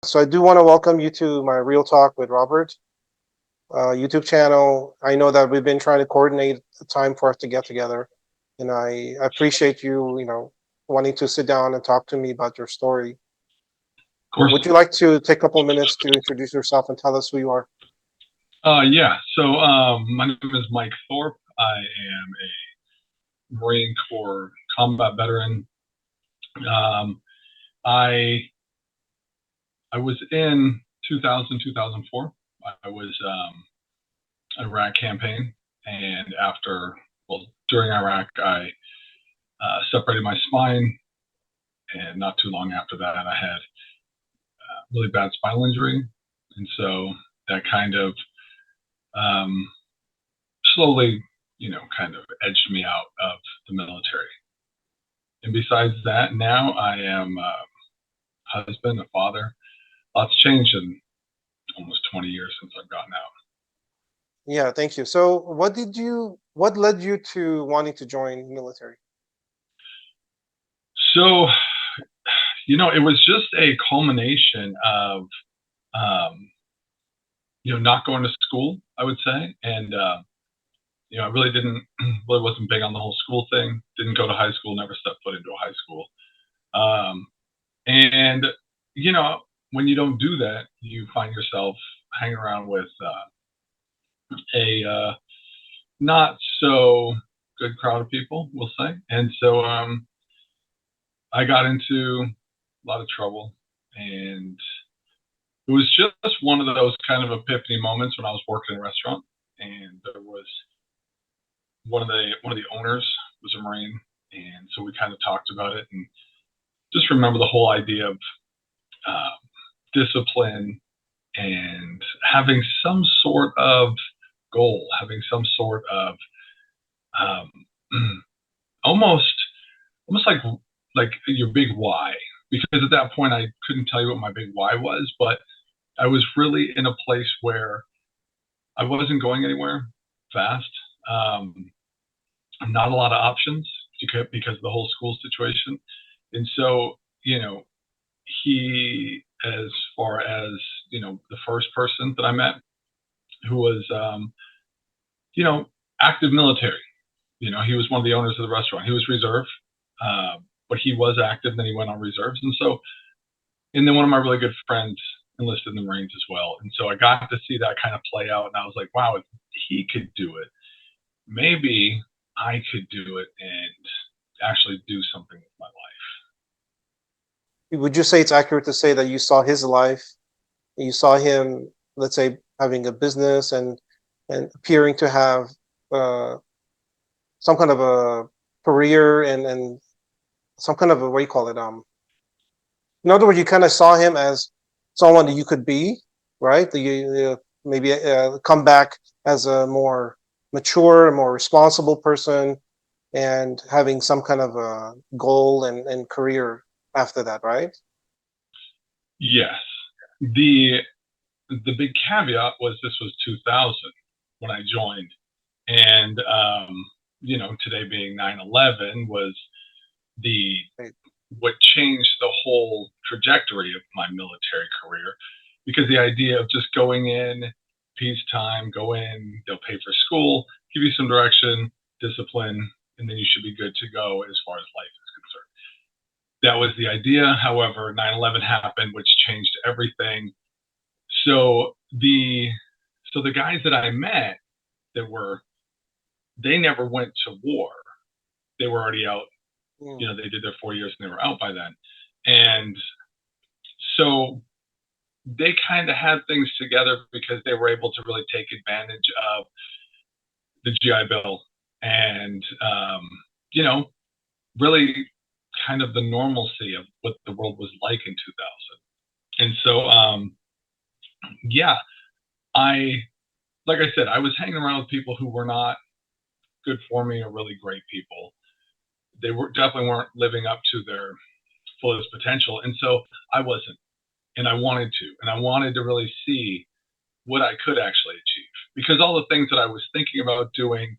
So I do want to welcome you to my Real Talk with Robert YouTube channel. I know that we've been trying to coordinate a time for us to get together, and I appreciate you, wanting to sit down and talk to me about your story. Of course. Would you like to take a couple of minutes to introduce yourself and tell us who you are? Yeah. My name is Mike Thorpe. I am a Marine Corps combat veteran. Um, I I was in 2000, 2004. I was Iraq campaign, and during Iraq, I separated my spine, and not too long after that, I had really bad spinal injury, and so that kind of um, slowly, kind of edged me out of the military. And besides that, now I am a husband, a father. Lots changed in almost 20 years since I've gotten out. Yeah, thank you. So, what led you to wanting to join the military? So, it was just a culmination of, um, not going to school, I would say. And, I really really wasn't big on the whole school thing. Didn't go to high school, never stepped foot into a high school. Um, and, you know, when you don't do that, you find yourself hanging around with a not so good crowd of people, we'll say. And so I got into a lot of trouble, and it was just one of those kind of epiphany moments when I was working in a restaurant, and there was one of the owners was a Marine, and so we kind of talked about it, and just remember the whole idea of uh, discipline and having some sort of goal, having some sort of um, almost almost like your big why. Because at that point I couldn't tell you what my big why was, but I was really in a place where I wasn't going anywhere fast. Um, Not a lot of options because of the whole school situation, and so he, as far as the first person that I met who was you know active military. He was one of the owners of the restaurant. He was reserve, but he was active. Then he went on reserves, and then one of my really good friends enlisted in the Marines as well. And so I got to see that kind of play out, and I was like, wow, if he could do it, maybe I could do it and actually do something with my life. Would you say it's accurate to say that you saw his life, you saw him, let's say, having a business and appearing to have uh, some kind of a career and some kind of a, what do you call it? In other words, you kind of saw him as someone that you could be, right? That you maybe come back as a more mature, more responsible person, and having some kind of a goal and career after that, right? Yes. The big caveat was this was 2000 when I joined, and today being 9/11 was the Right. what changed the whole trajectory of my military career, because the idea of just going in peacetime, go in, they'll pay for school, give you some direction, discipline, and then you should be good to go as far as life is concerned. That was the idea. However, 9/11 happened, which changed everything. So the guys that I met that were they never went to war. They were already out. Mm. They did their 4 years and they were out by then. And so they kind of had things together because they were able to really take advantage of the GI Bill and really kind of the normalcy of what the world was like in 2000. And so yeah, I like I said, I was hanging around with people who were not good for me or really great people. They were definitely weren't living up to their fullest potential, and so I wasn't, and I wanted to really see what I could actually achieve, because all the things that I was thinking about doing,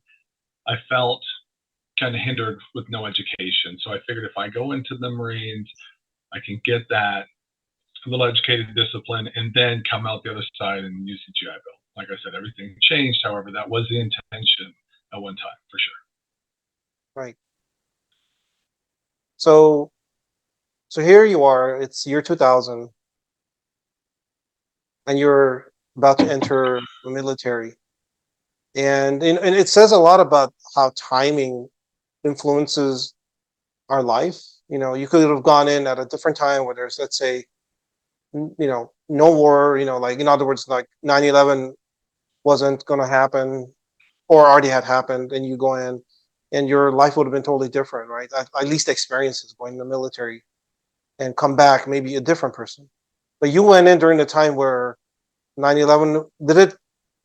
I felt kind of hindered with no education. So I figured if I go into the Marines, I can get that a little educated, discipline, and then come out the other side and use the GI Bill. Like I said, everything changed. However, that was the intention at one time for sure. Right. So so here you are. It's year 2000, and you're about to enter the military. And it says a lot about how timing influences our life. You know, you could have gone in at a different time where there's, let's say, no war. You know, like in other words, like 9/11 wasn't going to happen or already had happened, and you go in, and your life would have been totally different, right? At least experiences going in the military and come back maybe a different person. But you went in during the time where 9/11 did it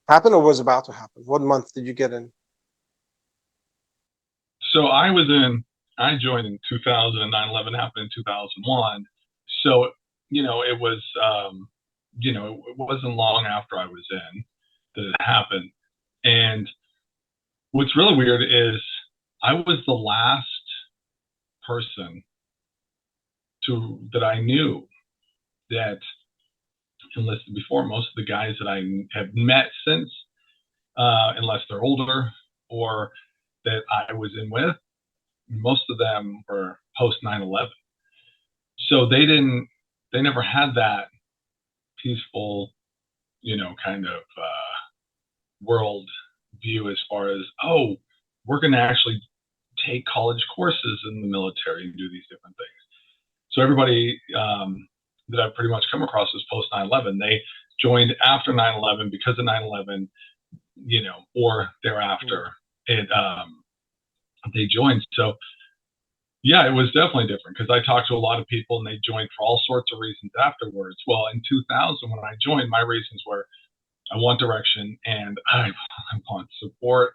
happen or was about to happen? What month did you get in? So I joined in 2000, and 9/11 happened in 2001. So, it was, it wasn't long after I was in that it happened. And what's really weird is I was the last person that I knew that enlisted before. Most of the guys that I have met since, unless they're older or that I was in with, most of them were post 9/11. So they never had that peaceful, kind of world view as far as, oh, we're going to actually take college courses in the military and do these different things. So everybody that I've pretty much come across is post 9/11. They joined after 9/11 because of 9/11, or thereafter. It They joined. So yeah, it was definitely different because I talked to a lot of people and they joined for all sorts of reasons afterwards. Well, in 2000, when I joined, my reasons were I want direction and I want support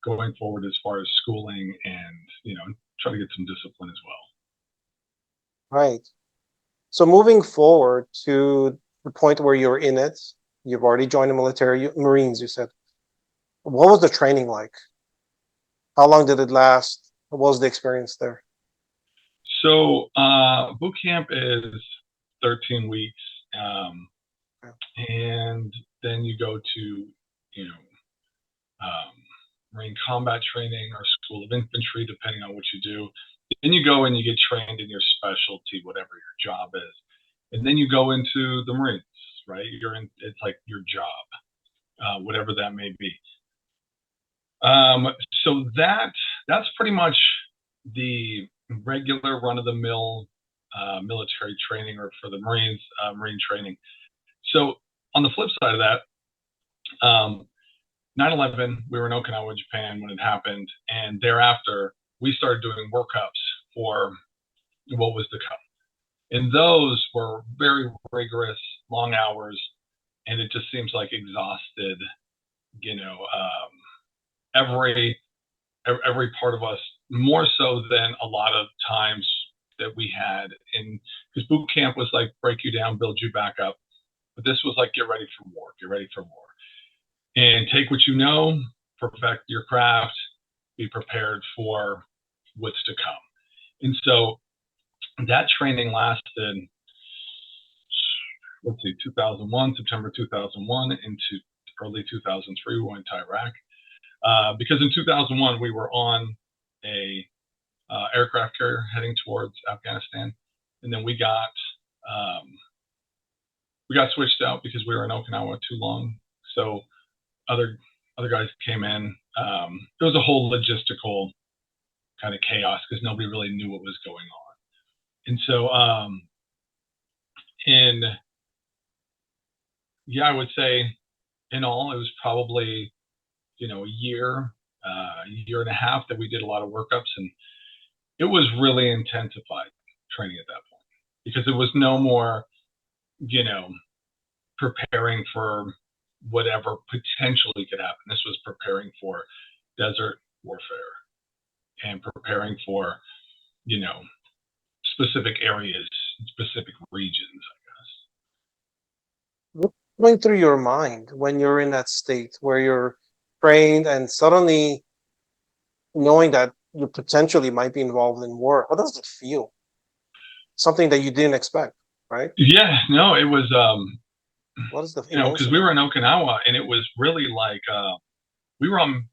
going forward as far as schooling and, try to get some discipline as well. Right. So moving forward to the point where you're in it, you've already joined the military, Marines, you said. What was the training like? How long did it last? What was the experience there? So boot camp is 13 weeks. Um, Yeah. and then you go to, you know, um, Marine combat training or School of Infantry, depending on what you do. Then you go and you get trained in your specialty, whatever your job is. And then you go into the Marines, right? It's like your job, whatever that may be. Um, so that's pretty much the regular run of the mill military training, or for the Marines, Marine training. So on the flip side of that, 9/11, we were in Okinawa, Japan when it happened, and thereafter we started doing workups for what was to come. And those were very rigorous, long hours, and it just seems like exhausted, you know, every every part of us, more so than a lot of times that we had in, because boot camp was like break you down, build you back up. But this was like get ready for war, get ready for war, and take what you know, perfect your craft, be prepared for what's to come. And so that training lasted, let's see, 2001, September 2001 into early 2003. We went to Iraq because in 2001 we were on a aircraft carrier heading towards Afghanistan, and then um, we got switched out because we were in Okinawa too long. So other guys came in. It was a whole logistical kind of chaos because nobody really knew what was going on. And so, in yeah, I would say in all, it was probably a year and a half that we did a lot of workups, and it was really intensified training at that point because it was no more, you know, preparing for whatever potentially could happen. This was preparing for desert warfare and preparing for, you know, specific areas, specific regions, I guess. What's going through your mind when you're in that state where you're trained and suddenly knowing that you potentially might be involved in war? How does it feel? Something that you didn't expect. right? Yeah, no, it was, What is the because emotion we of were it? in Okinawa, and it was really like, we were on,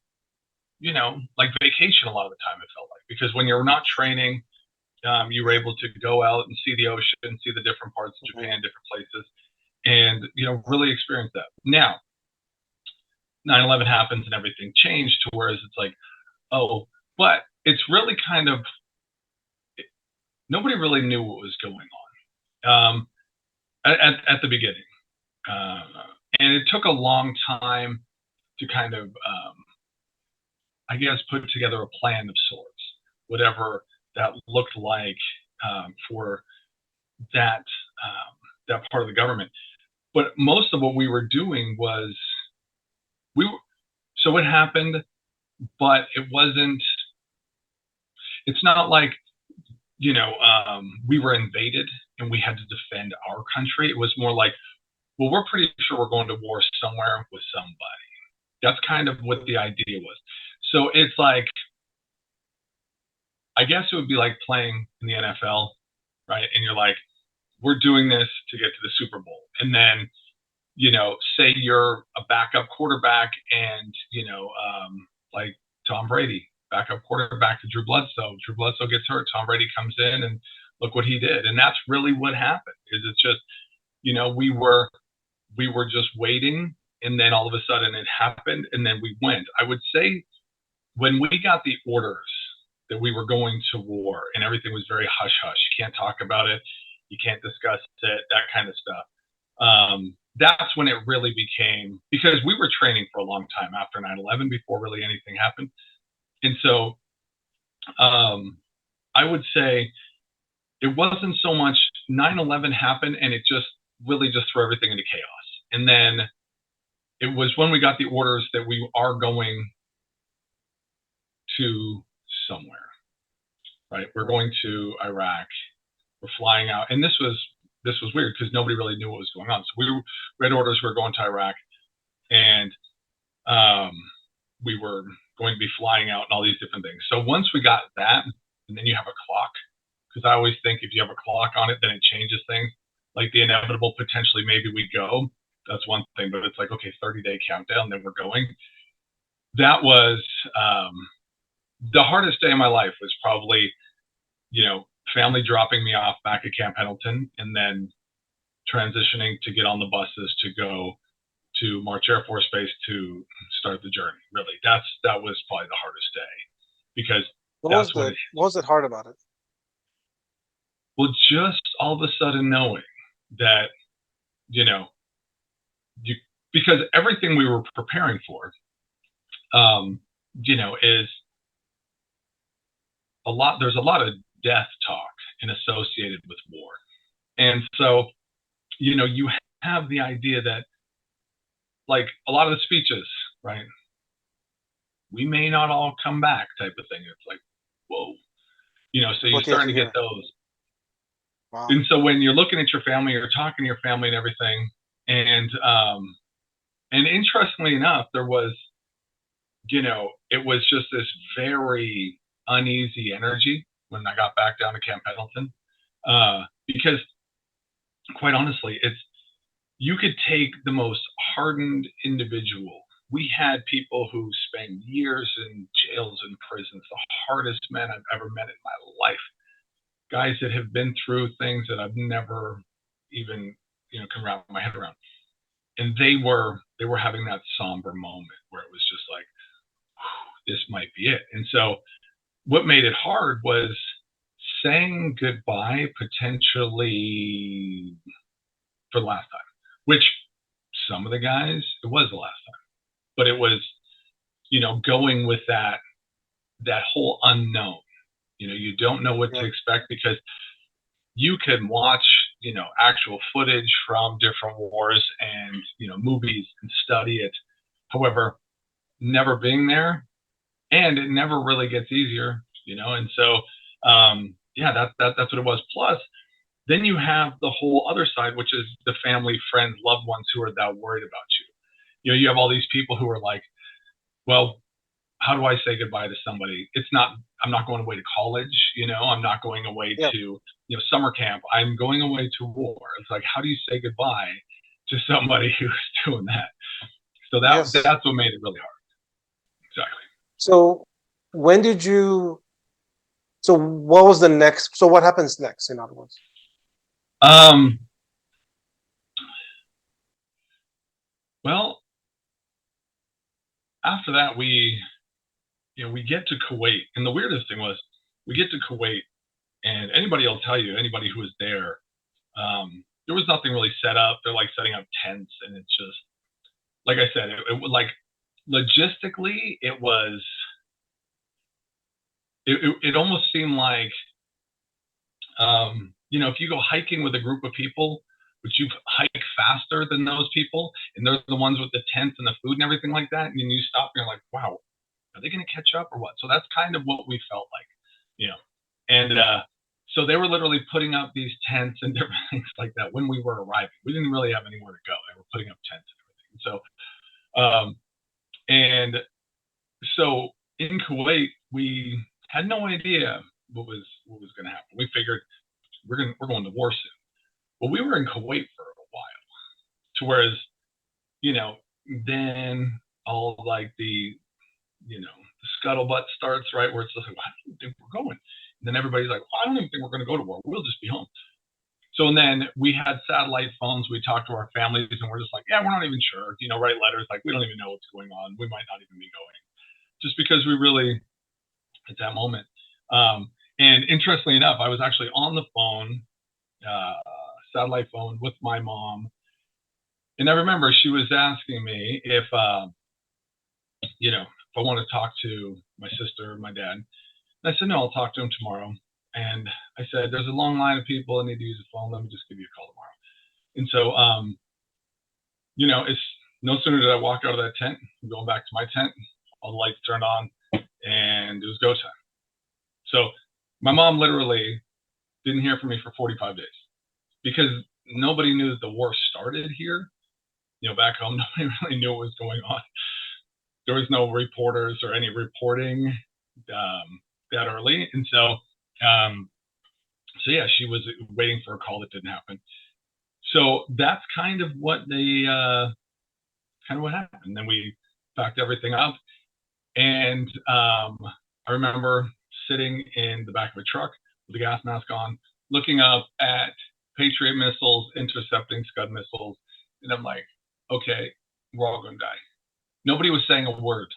like vacation a lot of the time, it felt like, because when you're not training, you were able to go out and see the ocean, see the different parts of Mhm. Japan, different places, and, really experience that. Now, 9/11 happens and everything changed to whereas it's like, oh, but it's really kind of, nobody really knew what was going on, at the beginning. Uh, and it took a long time to kind of, I guess, put together a plan of sorts, whatever that looked like, for that that part of the government. But most of what we were doing was we were, so it happened, but it wasn't. It's not like, we were invaded and we had to defend our country. It was more like, well, we're pretty sure we're going to war somewhere with somebody. That's kind of what Mm. the idea was. So it's like, I guess it would be like playing in the NFL, right? And you're like, we're doing this to get to the Super Bowl. And then, say you're a backup quarterback and, like Tom Brady, backup quarterback to Drew Bledsoe. Drew Bledsoe gets hurt. Tom Brady comes in and look what he did. And that's really what happened is it's just, we were just waiting and then all of a sudden it happened and then we went. I would say when we got the orders that we were going to war and everything was very hush hush, you can't talk about it, you can't discuss it, that kind of stuff. That's when it really became, because we were training for a long time after 9/11 before really anything happened. And so, um, I would say it wasn't so much 9/11 happened and it just really just threw everything into chaos. And then it was when we got the orders that we are going to somewhere, right? We're Mm. going to Iraq. We're flying out, and this was weird because nobody really knew what was going on. So we had orders. We were going to Iraq, and, um, we were going to be flying out and all these different things. So once we got that, and then you have a clock, because I always think if you have a clock on it, then it changes things. Like the inevitable, potentially maybe we go. That's one thing, but it's like okay, 30-day countdown, then we're going. That was, um, the hardest day of my life was probably, family dropping me off back at Camp Pendleton and then transitioning to get on the buses to go to March Air Force Base to start the journey. Really, that was probably the hardest day because that's when it hits. What was it hard about it? Well, just all of a sudden knowing that, you know, you, because everything we were preparing for, um, is a lot. There's a lot of death talk and associated with war, and so you have the idea that like a lot of the speeches, right? We may not all come back, type of thing. It's like, whoa, so you're What did starting you to get hear? those. Wow. And so when you're looking at your family, you're talking to your family and everything, and interestingly enough, there was, it was just this very uneasy energy when I got back down to Camp Pendleton, because quite honestly, it's you could take the most hardened individual. We had people who spent years in jails and prisons, the hardest men I've ever met in my life. Guys that have been through things that I've never even, can wrap my head around. And they were having that somber moment where it was just like, this might be it. And so what made it hard was saying goodbye potentially for the last time, which some of the guys, it was the last time, but it was, going with that whole unknown. You don't know what Yeah. to expect because you can watch, actual footage from different wars and, movies and study it. However, never being there and it never really gets easier, and so, yeah, that's what it was. Plus, then you have the whole other side, which is the family, friends, loved ones who are that worried about you. You have all these people who are like, well, how do I say goodbye to somebody? It's not, I'm not going away to college, you know, I'm not going away Yeah. to, you know, summer camp. I'm going away to war. It's like, how do you say goodbye to somebody who's doing that? So Yes. that's what made it really hard. Exactly. So when did you? So what was the next? So what happens next? In other words. Um, well, after that, you know, we get to Kuwait, and the weirdest thing was we get to Kuwait, and anybody will tell you, anybody who was there was nothing really set up. They're like setting up tents, and it's just like I said, it was like logistically, it almost seemed like you know, if you go hiking with a group of people, but you hike faster than those people, and they're the ones with the tents and the food and everything like that, and you stop and you're like, wow, are they going to catch up or what? So that's kind of what we felt like, you know. And so they were literally putting up these tents and different things like that when we were arriving. We didn't really have anywhere to go. They were putting up tents and everything. And so in Kuwait, we had no idea what was going to happen. We figured we're going to war soon. Well, we were in Kuwait for a while, to whereas you know then all like the you know the scuttlebutt starts right where it's just like, well, I don't think we're going. And then everybody's like, well, I don't even think we're going to go to war. We'll just be home. So and then we had satellite phones. We talked to our families, and we're just like, yeah, we're not even sure. You know, write letters like we don't even know what's going on. We might not even be going, just because we really at that moment. And interestingly enough, I was actually on the phone, uh, satellite phone, with my mom, and I remember she was asking me if you know if I want to talk to my sister, or my dad. And I said no, I'll talk to him tomorrow. And I said there's a long line of people that need to use the phone. Let me just give you a call tomorrow. And so you know, it's no sooner did I walk out of that tent, going back to my tent, all the lights turned on, and it was go time. So my mom literally didn't hear from me for 45 days because nobody knew that the war started here. You know, back home, nobody really knew what was going on. There was no reporters or any reporting that early, and um, so yeah, she was waiting for a call that didn't happen. So that's kind of what kind of what happened. And then we packed everything up, and I remember sitting in the back of a truck with a gas mask on, looking up at Patriot missiles intercepting Scud missiles, and I'm like, okay, we're all going to die. Nobody was saying a word.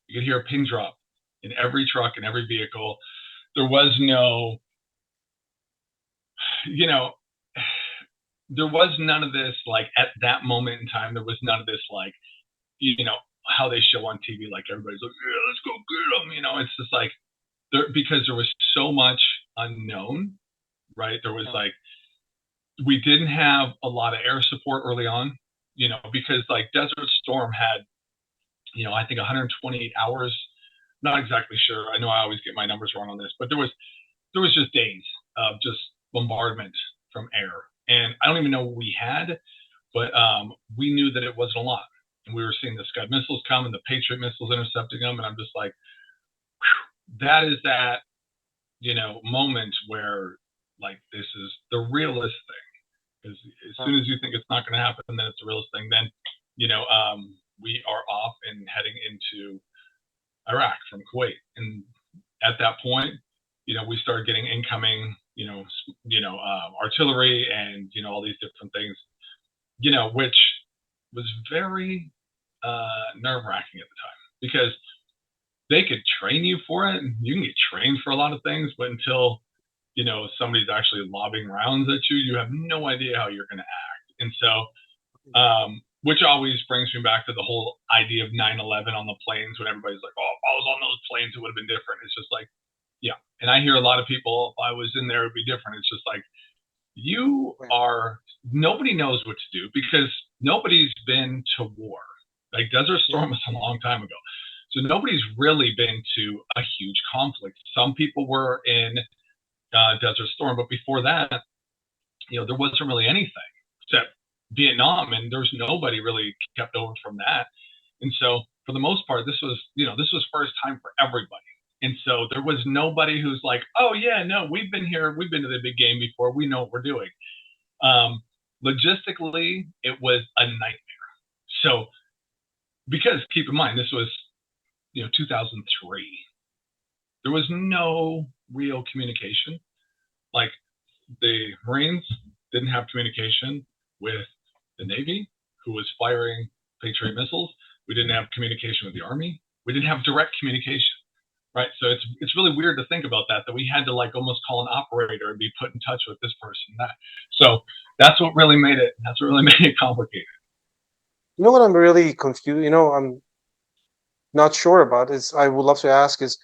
You could hear a pin drop in every truck and every vehicle. There was no, you know, there was none of this like at that moment in time. There was none of this like, you know, how they show on TV, like everybody's like, yeah, let's go get them. You know, it's just like there because there was so much unknown, right? There was Yeah. like we didn't have a lot of air support early on, you know, because like Desert Storm had, you know, I think 128 hours. Not exactly sure. I know I always get my numbers wrong on this, but there was just days of just bombardment from air, and I don't even know what we had, but we knew that it wasn't a lot, and we were seeing the Scud missiles come and the Patriot missiles intercepting them, and I'm just like, that is that you know moment where like this is the realist thing. Because as Yeah. soon as you think it's not going to happen, then it's the realest thing. Then you know we are off and heading into Iraq from Kuwait, and at that point, you know, we started getting incoming, artillery and you know all these different things, you know, which was very nerve wracking at the time because they could train you for it, and you can get trained for a lot of things, but until you know somebody's actually lobbing rounds at you, you have no idea how you're going to act, and so which always brings me back to the whole idea of 9/11 on the planes when everybody's like, oh, if I was on those planes, it would have been different. It's just like, yeah. And I hear a lot of people, if I was in there, it'd be different. It's just like, Right. nobody knows what to do because nobody's been to war. Like Desert Yeah. Storm was a long time ago. So nobody's really been to a huge conflict. Some people were in Desert Storm, but before that, you know, there wasn't really anything except Vietnam, and there's nobody really kept over from that. And so for the most part, this was first time for everybody. And so there was nobody who's like, oh yeah, no, we've been here, we've been to the big game before, we know what we're doing. Um, Logistically, it was a nightmare. So because keep in mind, this was 2003. There was no real communication. Like the Marines didn't have communication with the Navy, who was firing Patriot missiles. We didn't have communication with the Army. We didn't have direct communication, right? So it's really weird to think about that we had to like almost call an operator and be put in touch with this person, that. So that's what really made it. That's what really made it complicated. You know what I'm really confused. I'm not sure about is I would love to ask is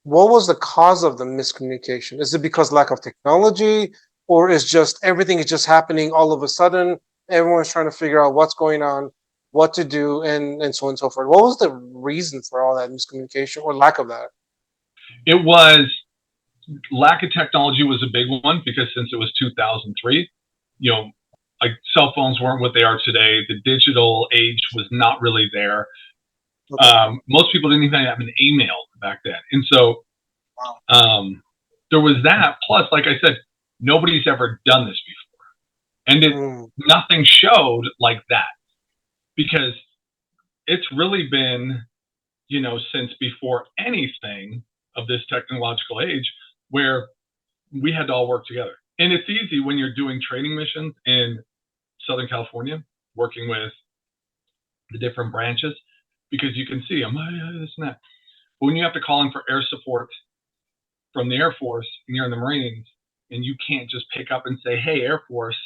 what was the cause of the miscommunication? Is it because lack of technology, or is just everything is just happening all of a sudden? Everyone's trying to figure out what's going on, what to do, and so on and so forth. What was the reason for all that miscommunication or lack of that? It was lack of technology was a big one because since it was 2003, you know, like cell phones weren't what they are today. The digital age was not really there. Okay. Most people didn't even have an email back then, and so Wow. there was that. Plus, like I said, nobody's ever done this before, and Mm, nothing showed like that because it's really been since before anything of this technological age where we had to all work together. And it's easy when you're doing training missions in Southern California, working with the different branches, because you can see them, oh, yeah, this and that. But when you have to call in for air support from the Air Force and you're in the Marines, and you can't just pick up and say, hey, Air Force,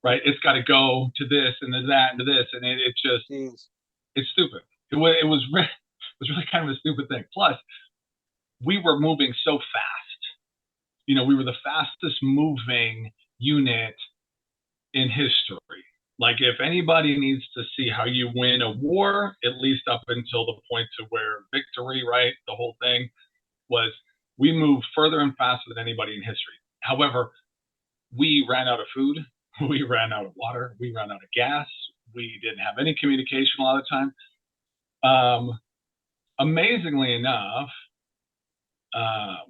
right? It's got to go to this and to that and to this. And it's just, geez. it's stupid. It was really kind of a stupid thing. Plus, we were moving so fast. We were the fastest moving unit in history. Like if anybody needs to see how you win a war, at least up until the point to where victory, right? The whole thing was we moved further and faster than anybody in history. However, we ran out of food, we ran out of water, we ran out of gas, we didn't have any communication a lot of the time. Amazingly enough,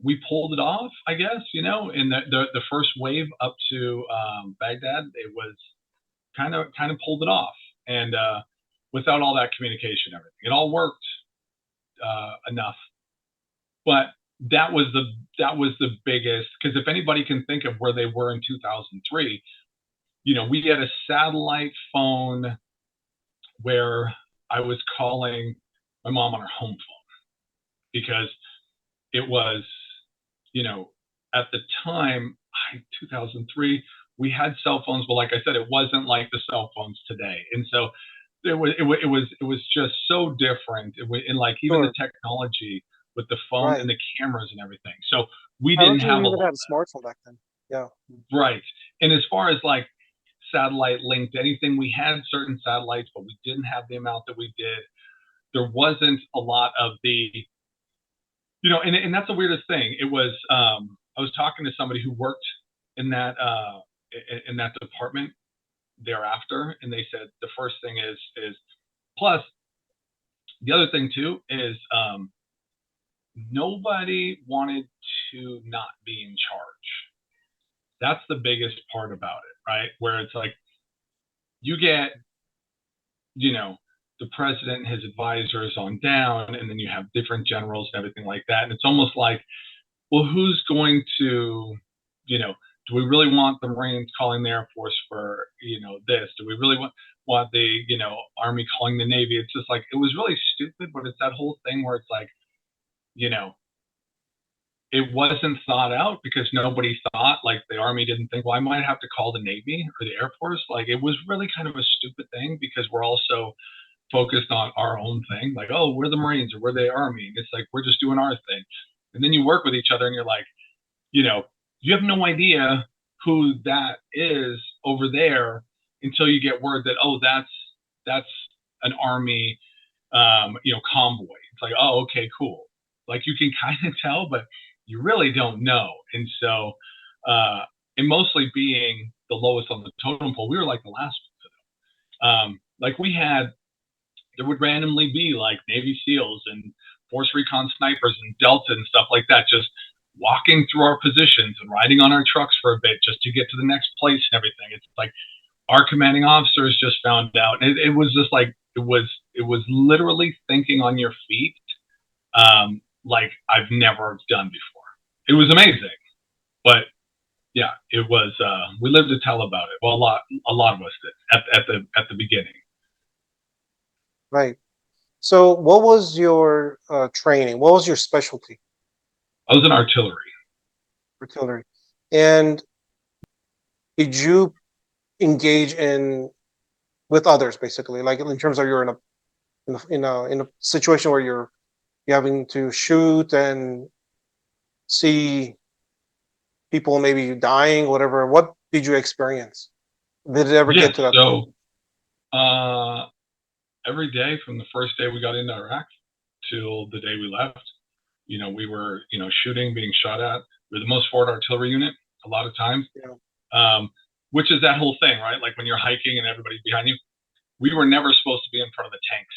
we pulled it off, I guess, in the first wave up to Baghdad, it was kind of pulled it off. And without all that communication, everything, it all worked enough. But that was the biggest, because if anybody can think of where they were in 2003, we had a satellite phone where I was calling my mom on her home phone because it was, you know, at the time, 2003, we had cell phones, but like I said, it wasn't like the cell phones today. And so it was just so different. And like even the Sure. technology with the phone and Right. the cameras and everything. So we I don't didn't think have we a even lot had of a smartphone back then. Yeah. that. Right. And as far as like satellite linked anything, we had certain satellites, but we didn't have the amount that we did. There wasn't a lot of and that's the weirdest thing. It was I was talking to somebody who worked in that department thereafter, and they said the first thing is plus the other thing too is nobody wanted to not be in charge. That's the biggest part about it, right? Where it's like you get you know the president and his advisors on down, and then you have different generals and everything like that, and it's almost like, well, who's going to, you know, do we really want the Marines calling the Air Force for, this? Do we really want the, Army calling the Navy? It's just like, it was really stupid, but it's that whole thing where it's like, you know, it wasn't thought out because nobody thought, like the Army didn't think, well, I might have to call the Navy or the Air Force. Like it was really kind of a stupid thing because we're also focused on our own thing. Like, oh, we're the Marines or we're the Army. It's like, we're just doing our thing. And then you work with each other and you're like, you know, you have no idea who that is over there until you get word that, oh, that's an army convoy. It's like, oh, okay, cool. Like you can kind of tell, but you really don't know. And so and mostly being the lowest on the totem pole, we were like the last one. Like we had there would randomly be like Navy SEALs and Force Recon snipers and Delta and stuff like that, just walking through our positions and riding on our trucks for a bit just to get to the next place and everything. It's like our commanding officers just found out. It was just like it was literally thinking on your feet, like I've never done before. It was amazing, but yeah, it was. We lived to tell about it. Well, a lot of us did at the beginning. Right. So, what was your training? What was your specialty? I was in artillery. Artillery. And did you engage in with others, basically, like in terms of you're in a situation where you're having to shoot and see people maybe dying, whatever. What did you experience? Did it ever Yes. get to that point? So every day from the first day we got into Iraq till the day we left, we were, shooting, being shot at. We are the most forward artillery unit a lot of times, Yeah. um, which is that whole thing, right? Like when you're hiking and everybody's behind you. We were never supposed to be in front of the tanks.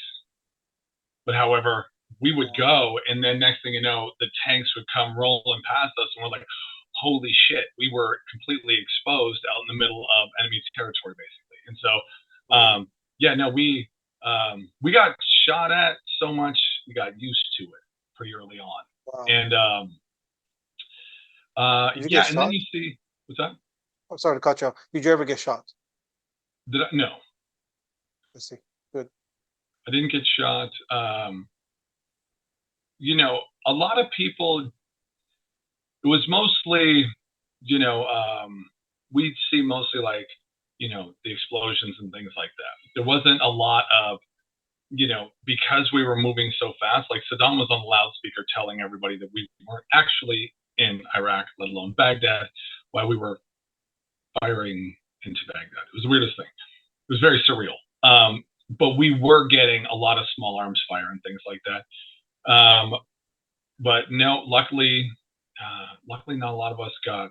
But however, we would Yeah. go, and then next thing you know, the tanks would come rolling past us, and we're like, holy shit, we were completely exposed out in the middle of enemy territory, basically. And so, Yeah. yeah, no, we got shot at so much, we got used to it pretty early on. Wow. And Did you get yeah, and then shot? you see, what's that? I'm sorry to cut you off. Did you ever get shot? No, I see. Good. I didn't get shot. A lot of people, it was mostly, you know, um, we'd see mostly like, the explosions and things like that. There wasn't a lot of, because we were moving so fast, like Saddam was on the loudspeaker telling everybody that we weren't actually in Iraq, let alone Baghdad, while we were firing into Baghdad. It was the weirdest thing. It was very surreal. But we were getting a lot of small arms fire and things like that. But no, luckily, not a lot of us got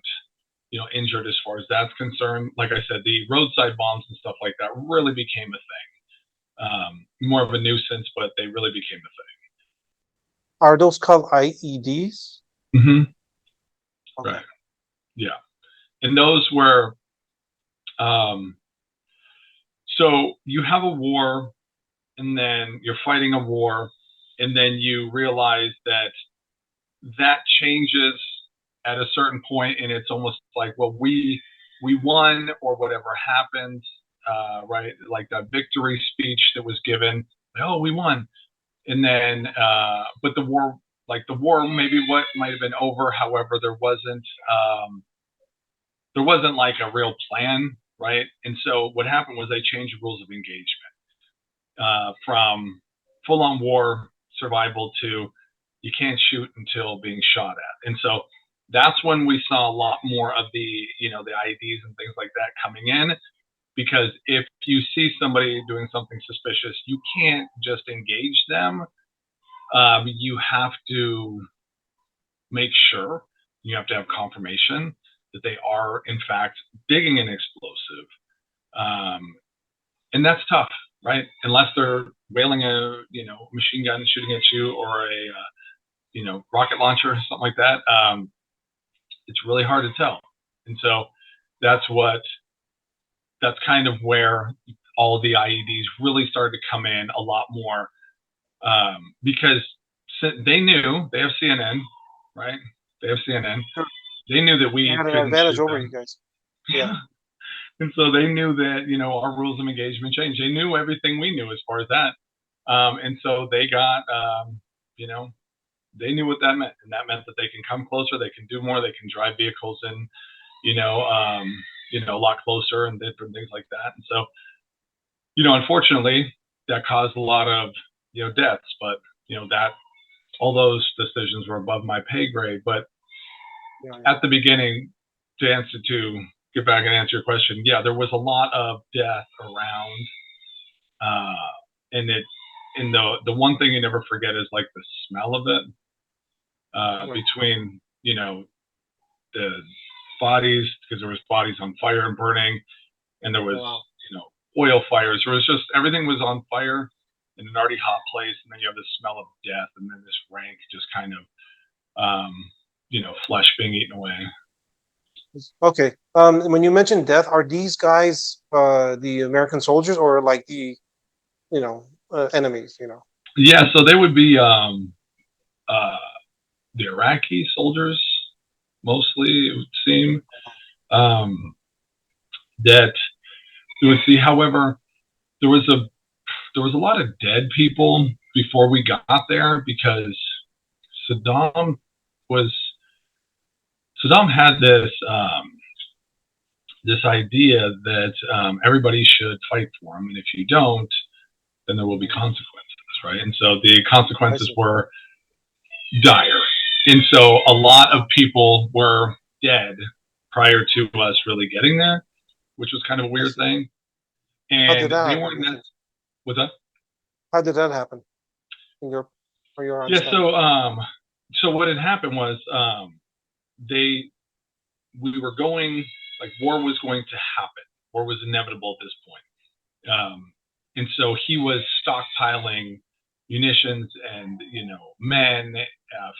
injured as far as that's concerned. Like I said, the roadside bombs and stuff like that really became a thing. More of a nuisance, but they really became a Are those called IEDs? thing. Okay. Right. Yeah. And those were, um, so you have a war, and then you're fighting a war, and then you realize that changes at a certain point, and it's almost like, well, we won or whatever happened, right? Like that victory speech that was given, oh, we won, and then but the war maybe what might have been over. However, there wasn't like a real plan, right? And so what happened was they changed the rules of engagement, from full on war survival to you can't shoot until being shot at. And so that's when we saw a lot more of the IEDs and things like that coming in, because if you see somebody doing something suspicious, you can't just engage them. You have to make sure, you have to have confirmation that they are in fact digging an explosive. Um, and that's tough, right? Unless they're wailing a machine gun shooting at you, or a rocket launcher or something like that. It's really hard to tell, and so that's what that's kind of where all the IEDs really started to come in a lot more, because they knew they have CNN, right? They have CNN. Sure. They knew that They we had an couldn't advantage shoot over you them. guys. Yeah. And so they knew that our rules of engagement changed. They knew everything we knew as far as that, and so they got you know they knew what that meant, and that meant that they can come closer, they can do more, they can drive vehicles in, you know, um, a lot closer and different things like that. And so unfortunately, that caused a lot of deaths, but that all those decisions were above my pay grade. But Yeah. at the beginning, to get back and answer your question, yeah, there was a lot of death around, and the one thing you never forget is like the smell of it, Right. between the bodies, because there was bodies on fire and burning, and there was Wow. oil fires. There was just everything was on fire, in an already hot place, and then you have the smell of death, and then this rank just kind of um, flesh being eaten away. Okay. When you mentioned death, are these guys the American soldiers or like the enemies? Yeah, so they would be uh, the Iraqi soldiers mostly. It would seem um, that you would see. However, there was a there was a lot of dead people before we got there because Saddam was Saddam had this idea that everybody should fight for him, and if you don't, then there will be consequences, right? And so the I consequences see. were dire, and so a lot of people were dead prior to us really getting there, which was kind of a I weird see. thing. How did And that they happen? weren't You that. think? What's that? How did that happen in your Yeah. understanding? So what had happened was they we were going like war was going to happen. War was inevitable at this point. And so he was stockpiling munitions and men,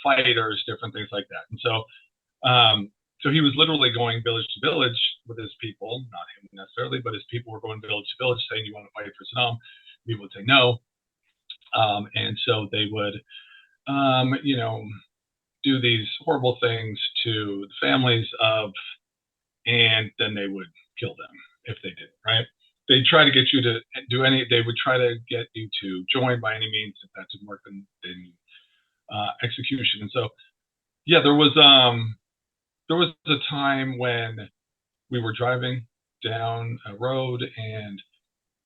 fighters, different things like that. And so he was literally going village to village with his people, not him necessarily, but his people were going village to village saying, "You want to fight for Saddam?" People would say no, and so they would, you know, do these horrible things to the families of, and then they would kill them if they did, right? They try to get you to do any. They would try to get you to join by any means. If that didn't work, then execution. And so, yeah, there was a time when we were driving down a road, and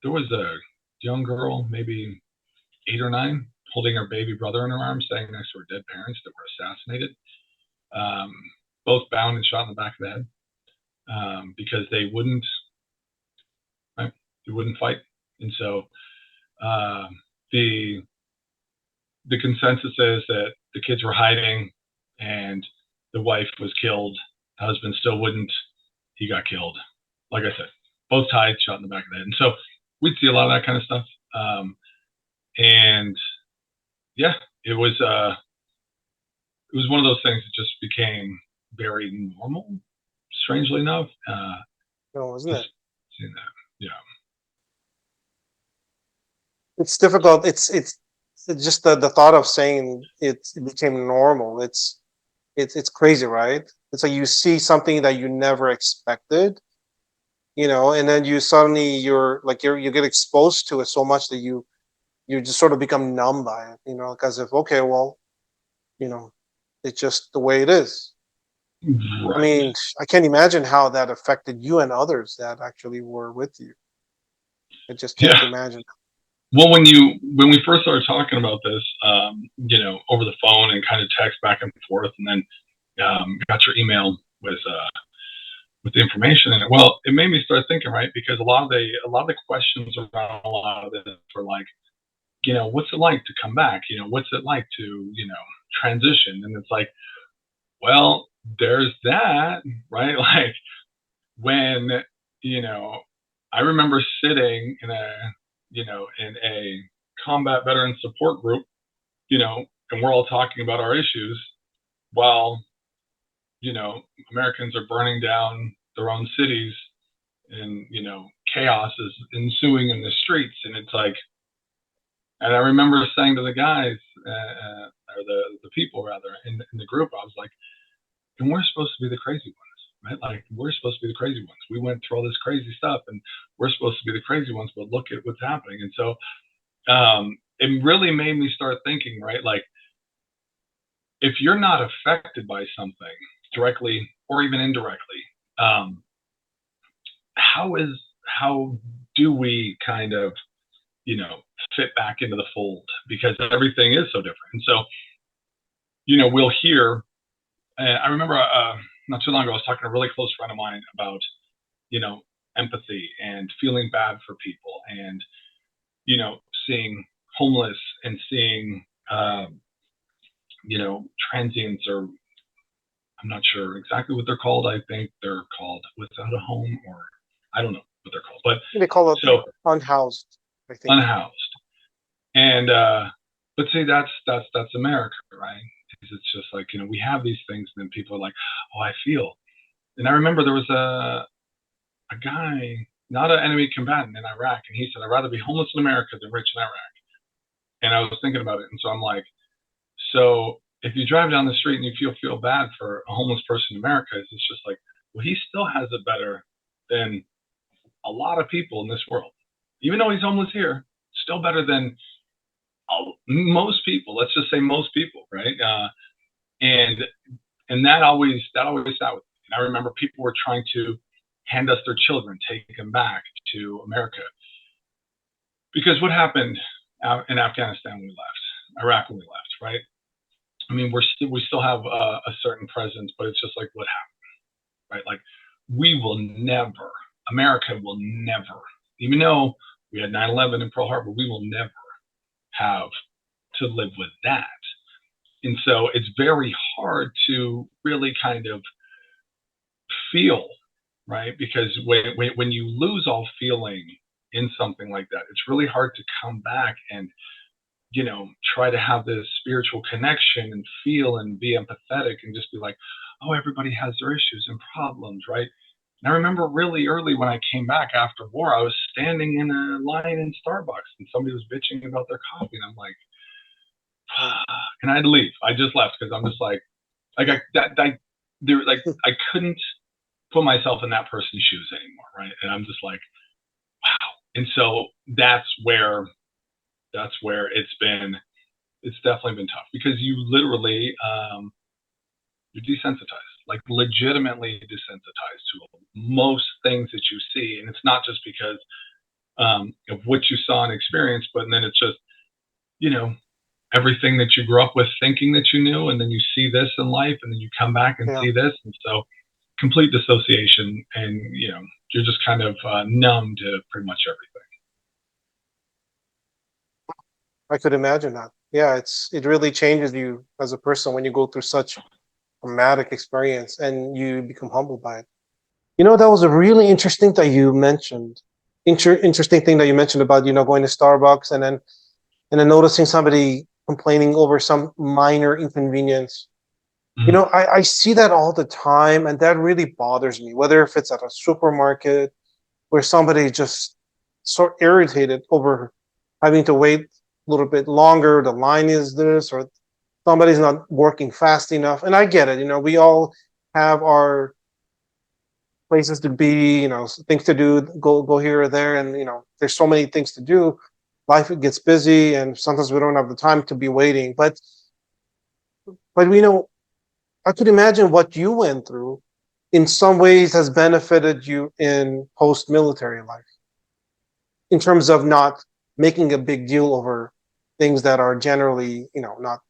there was a young girl, maybe 8 or 9, holding her baby brother in her arms, standing next to her dead parents that were assassinated, um, both bound and shot in the back of the head because they wouldn't, right? They wouldn't fight. And so uh, the the consensus is that the kids were hiding, and the wife was killed. The husband still wouldn't. He got killed. Like I said, both tied, shot in the back of the head. And so we'd see a lot of that kind of stuff. And yeah, it was it was one of those things that just became very normal. Strangely enough, No, isn't just it? seeing that. Yeah, It's difficult. It's just the thought of saying it became normal. It's crazy, right? It's like you see something that you never expected, and then you suddenly you get exposed to it so much that you just sort of become numb by it, because if okay, well, you know, it's just the way it is. I right. mean, I can't imagine how that affected you and others that actually were with you. I just can't Yeah. imagine. Well, when we first started talking about this, over the phone and kind of text back and forth, and then got your email with the information in it. Well, it made me start thinking, right? Because a lot of the questions around a lot of this were like, what's it like to come back? What's it like to transition? And it's like, well, there's that, right? Like when you know, I remember sitting in a combat veteran support group, and we're all talking about our issues while Americans are burning down their own cities, and chaos is ensuing in the streets, and it's like, and I remember saying to the guys, or the people rather in the group, I was like, and we're supposed to be the crazy ones, right? Like we're supposed to be the crazy ones. We went through all this crazy stuff, and we're supposed to be the crazy ones, but look at what's happening. And so it really made me start thinking, right? Like if you're not affected by something directly or even indirectly, um, how do we kind of fit back into the fold, because everything is so different. And so we'll hear. I remember not too long ago I was talking to a really close friend of mine about you know empathy and feeling bad for people, and seeing homeless and seeing transients, or I'm not sure exactly what they're called. I think they're called without a home, or I don't know what they're called, but They call it so unhoused, I think. unhoused. And but see, that's America, right? It's just like, we have these things, and then people are like, oh, I feel. And I remember there was a guy, not an enemy combatant in Iraq, and he said, I'd rather be homeless in America than rich in Iraq. And I was thinking about it, and so I'm like, so if you drive down the street and you feel bad for a homeless person in America, it's just like, well, he still has it better than a lot of people in this world. Even though he's homeless here, still better than most people. Let's just say most people, right? And that always sat with me. And I remember people were trying to hand us their children, take them back to America, because what happened in Afghanistan when we left, Iraq when we left, right? I mean, we still have a certain presence, but it's just like what happened, right? Like we will never, America will never, even though we had 9/11 in Pearl Harbor, we will never have to live with that. And so it's very hard to really kind of feel, right? Because when you lose all feeling in something like that, it's really hard to come back and, try to have this spiritual connection and feel and be empathetic and just be like, oh, everybody has their issues and problems, right? And I remember really early when I came back after war, I was standing in a line in Starbucks and somebody was bitching about their coffee. And I'm like, and I had to leave. I just left because I'm just like I couldn't put myself in that person's shoes anymore, right? And I'm just like, wow. And so that's where it's definitely been tough, because you literally you're desensitized, like legitimately desensitized to most things that you see. And it's not just because of what you saw and experienced, but then it's just, you know, everything that you grew up with thinking that you knew, and then you see this in life, and then you come back and Yeah, see this. And so complete dissociation, and you're just kind of numb to pretty much everything. I could imagine that. Yeah, it really changes you as a person when you go through such traumatic experience and you become humbled by it. That was a really interesting that you mentioned. Interesting thing that you mentioned about going to Starbucks and then noticing somebody complaining over some minor inconvenience. Mhm. I see that all the time, and that really bothers me. Whether if it's at a supermarket where somebody just so irritated over having to wait a little bit longer, the line is this, or somebody's not working fast enough. And I get it. We all have our places to be, things to do, go here or there, and there's so many things to do. Life gets busy, and sometimes we don't have the time to be waiting. But I could imagine what you went through in some ways has benefited you in post-military life in terms of not making a big deal over things that are generally, not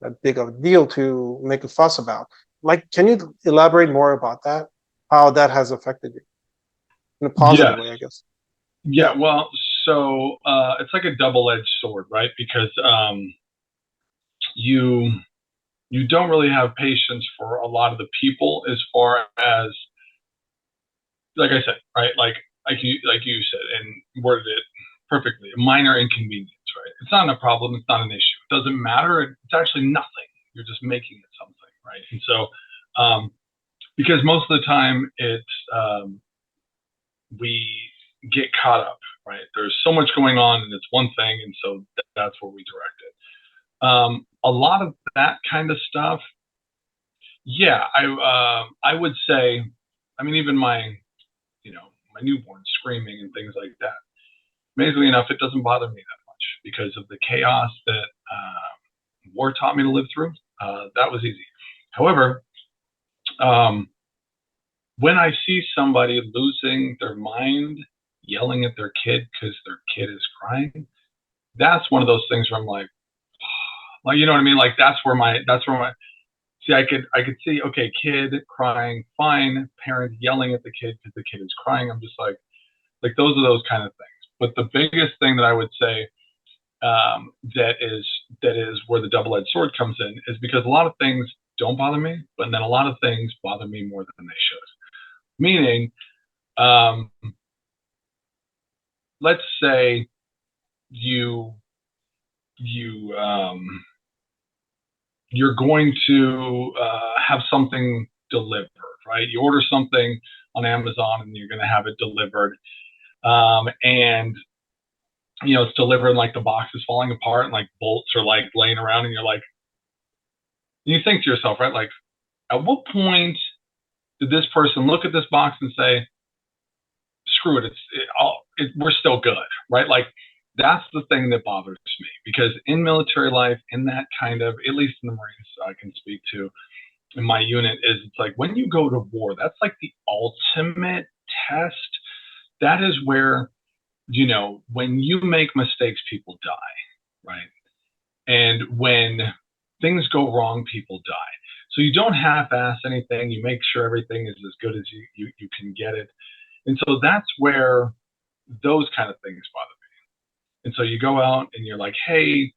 that big of a deal to make a fuss about. Like, can you elaborate more about that? How that has affected you in a positive Yes. way, I guess. Yeah. Well, so it's like a double-edged sword, right? Because you you don't really have patience for a lot of the people, as far as, like I said, right? Like you said and worded it perfectly. A minor inconvenience, right? It's not a problem. It's not an issue. It doesn't matter. It's actually nothing. You're just making it something, right? And so, because most of the time we get caught up, right? There's so much going on, and it's one thing, and so that's where we direct it. A lot of that kind of stuff, yeah. I would say, I mean, even my newborn screaming and things like that. Amazingly enough, it doesn't bother me that much because of the chaos that war taught me to live through. That was easy. However, um, when I see somebody losing their mind, yelling at their kid because their kid is crying, that's one of those things where I'm like, you know what I mean? Like that's where my see, I could see, okay, kid crying, fine. Parent yelling at the kid because the kid is crying. I'm just like those are those kind of things. But the biggest thing that I would say, that is where the double-edged sword comes in, is because a lot of things don't bother me, but then a lot of things bother me more than they should. Meaning, um, let's say you you you're going to have something delivered, right? You order something on Amazon and you're going to have it delivered, and it's delivered and like the box is falling apart and like bolts are like laying around, and you're like, you think to yourself, right? Like, at what point did this person look at this box and say, screw it, we're still good, right? Like, that's the thing that bothers me, because in military life, in that kind of, at least in the Marines, I can speak to in my unit, is it's like when you go to war, that's like the ultimate test. That is where, when you make mistakes, people die, right? And when things go wrong, people die. So you don't half-ass anything. You make sure everything is as good as you can get it. And so that's where those kind of things bother me. And so you go out and you're like, hey,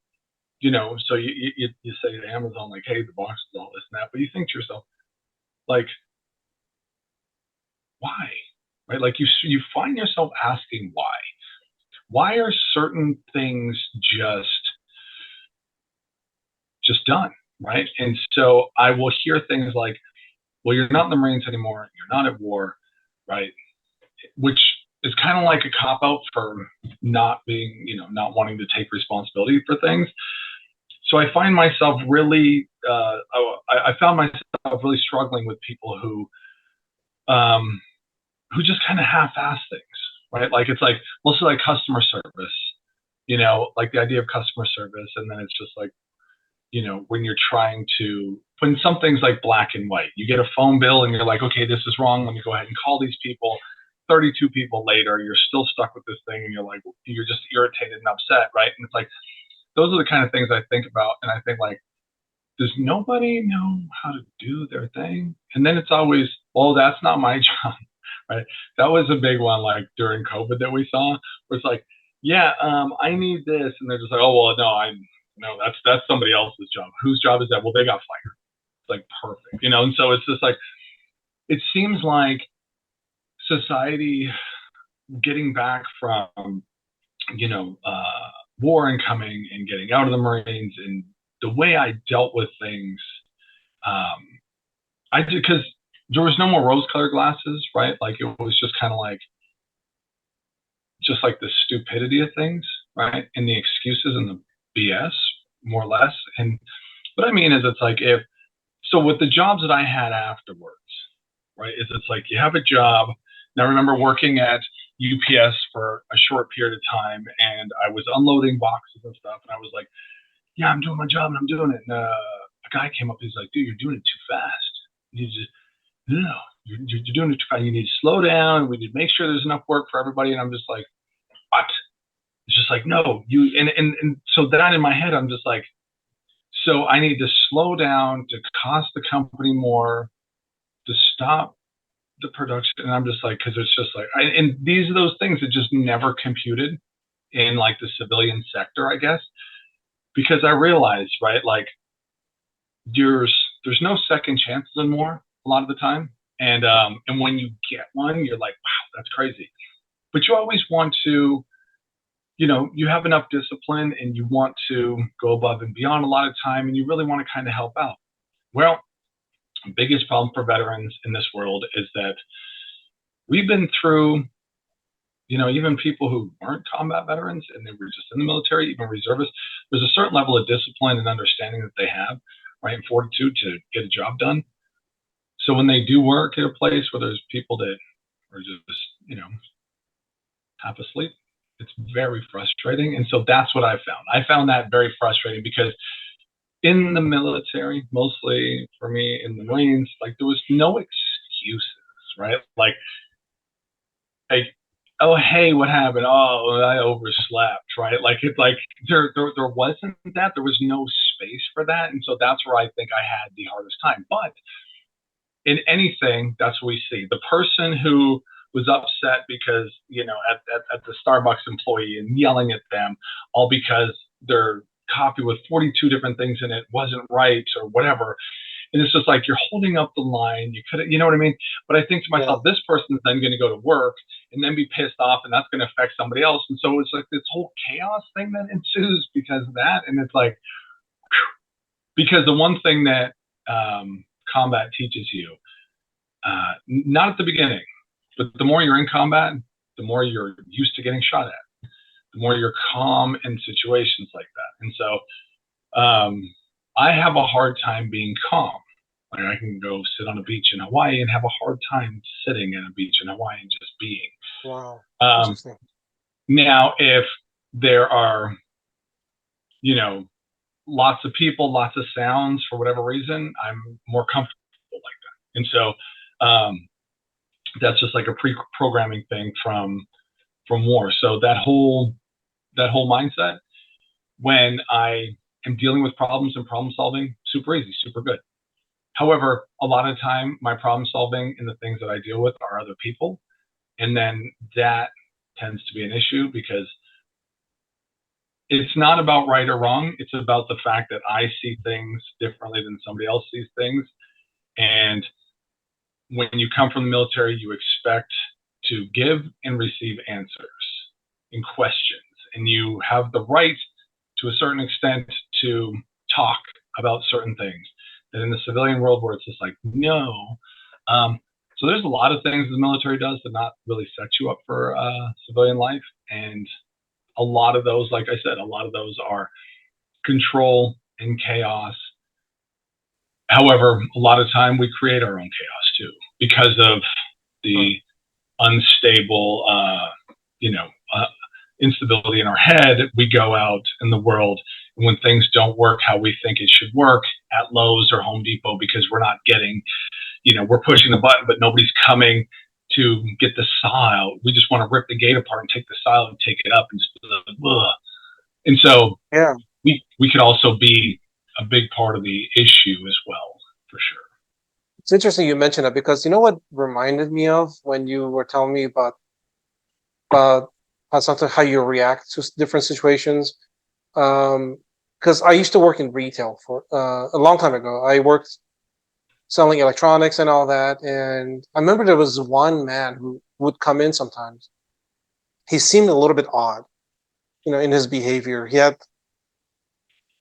so you say to Amazon, like, hey, the box is all this and that. But you think to yourself, like, why? Right? Like, you find yourself asking why. Why are certain things just done, right? And so I will hear things like, well, you're not in the Marines anymore, you're not at war, right? Which is kind of like a cop out for not being, not wanting to take responsibility for things. So I find myself really, I found myself really struggling with people who just kind of half-ass things, right? Like, it's like mostly like customer service, like the idea of customer service, and then it's just like, when you're trying to, when something's like black and white, you get a phone bill and you're like, okay, this is wrong. Let me go ahead and call these people. 32 people later, you're still stuck with this thing, and you're like, you're just irritated and upset, right? And it's like, those are the kind of things I think about, and I think, like, does nobody know how to do their thing? And then it's always, well, that's not my job, right? That was a big one, like during COVID that we saw, where it's like, yeah, I need this, and they're just like, oh, well, no, that's somebody else's job. Whose job is that? Well, they got fired. It's like, perfect, and so it's just like, it seems like society getting back from, you know, uh, war incoming and getting out of the Marines, and the way I dealt with things, um, I did, because there was no more rose-colored glasses, right? Like, it was just kind of like, just like the stupidity of things, right? And the excuses and the BS, more or less. And what I mean is, it's like, if so, with the jobs that I had afterwards, right? Is it's like, you have a job. Now, I remember working at UPS for a short period of time, and I was unloading boxes and stuff, and I was like, yeah, I'm doing my job and I'm doing it. And a guy came up, he's like, dude, you're doing it too fast. You just, no, you're doing it too fast. You need to slow down. We need to make sure there's enough work for everybody. And I'm just like, what? It's just like, no, and so that in my head, I'm just like, so I need to slow down to cost the company more, to stop the production. And I'm just like, because it's just like, and these are those things that just never computed in like the civilian sector, I guess, because I realized, right, like, there's no second chances anymore a lot of the time. And when you get one, you're like, wow, that's crazy. But you always want to, you have enough discipline and you want to go above and beyond a lot of time, and you really want to kind of help out. Well, the biggest problem for veterans in this world is that we've been through, even people who weren't combat veterans and they were just in the military, even reservists, there's a certain level of discipline and understanding that they have, right, and fortitude to get a job done. So when they do work at a place where there's people that are just, half asleep, it's very frustrating. And so that's what I found. I found that very frustrating, because in the military, mostly for me in the Marines, like, there was no excuses, right? Like, oh, hey, what happened? Oh, I overslept, right? Like, it's like there wasn't that. There was no space for that. And so that's where I think I had the hardest time. But in anything, that's what we see. The person who was upset because, at the Starbucks employee and yelling at them, all because their coffee with 42 different things in it wasn't right or whatever. And it's just like you're holding up the line. You could, you know what I mean? But I think to Yeah. myself, this person's then going to go to work and then be pissed off, and that's going to affect somebody else. And so it's like this whole chaos thing that ensues because of that. And it's like, because the one thing that combat teaches you, not at the beginning, but the more you're in combat, the more you're used to getting shot at, the more you're calm in situations like that. And so I have a hard time being calm. Like I can go sit on a beach in Hawaii and have a hard time sitting in a beach in Hawaii and just being. Wow. Um, Interesting. Now, if there are, you know, lots of people, lots of sounds for whatever reason, I'm more comfortable like that. And so that's just like a pre-programming thing from war. So that whole mindset, when I am dealing with problems and problem solving, super easy, super good. However, a lot of the time, my problem solving and the things that I deal with are other people, and then that tends to be an issue because it's not about right or wrong. It's about the fact that I see things differently than somebody else sees things. And when you come from the military, you expect to give and receive answers and questions. And you have the right to a certain extent to talk about certain things. That in the civilian world where it's just like, no. So there's a lot of things the military does to not really set you up for civilian life. And a lot of those, like I said, a lot of those are control and chaos. However, a lot of time we create our own chaos too because of Hmm. the unstable, instability in our head. We go out in the world, and when things don't work how we think it should work at Lowe's or Home Depot because we're not getting, we're pushing the button, but nobody's coming to get the saw out. We just want to rip the gate apart and take the saw out and take it up and just, ugh. And so Yeah. we could also be a big part of the issue as well, for sure. It's interesting you mentioned that because you know what reminded me of when you were telling me about how you react to different situations. Because I used to work in retail for a long time ago. I worked selling electronics and all that, and I remember there was one man who would come in sometimes. He seemed a little bit odd, in his behavior. He had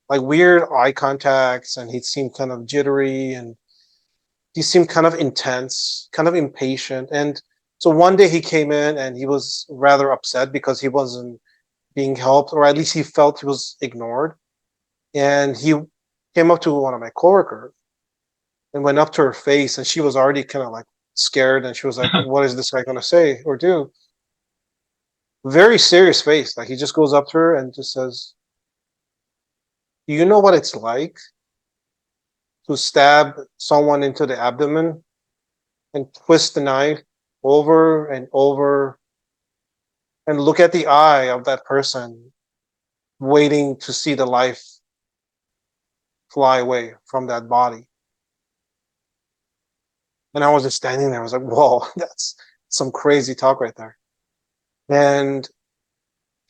like weird eye contacts, and he seemed kind of jittery, and he seemed kind of intense, kind of impatient. And so one day he came in and he was rather upset because he wasn't being helped, or at least he felt he was ignored. And he came up to one of my coworkers and went up to her face, and she was already kind of like scared, and she was like, "What is this guy going to say or do?" Very serious face. Like he just goes up to her and just says, "Do you know what it's like to stab someone into the abdomen and twist the knife over and over and look at the eye of that person waiting to see the life fly away from that body?" And I was just standing there. I was like, whoa, that's some crazy talk right there. And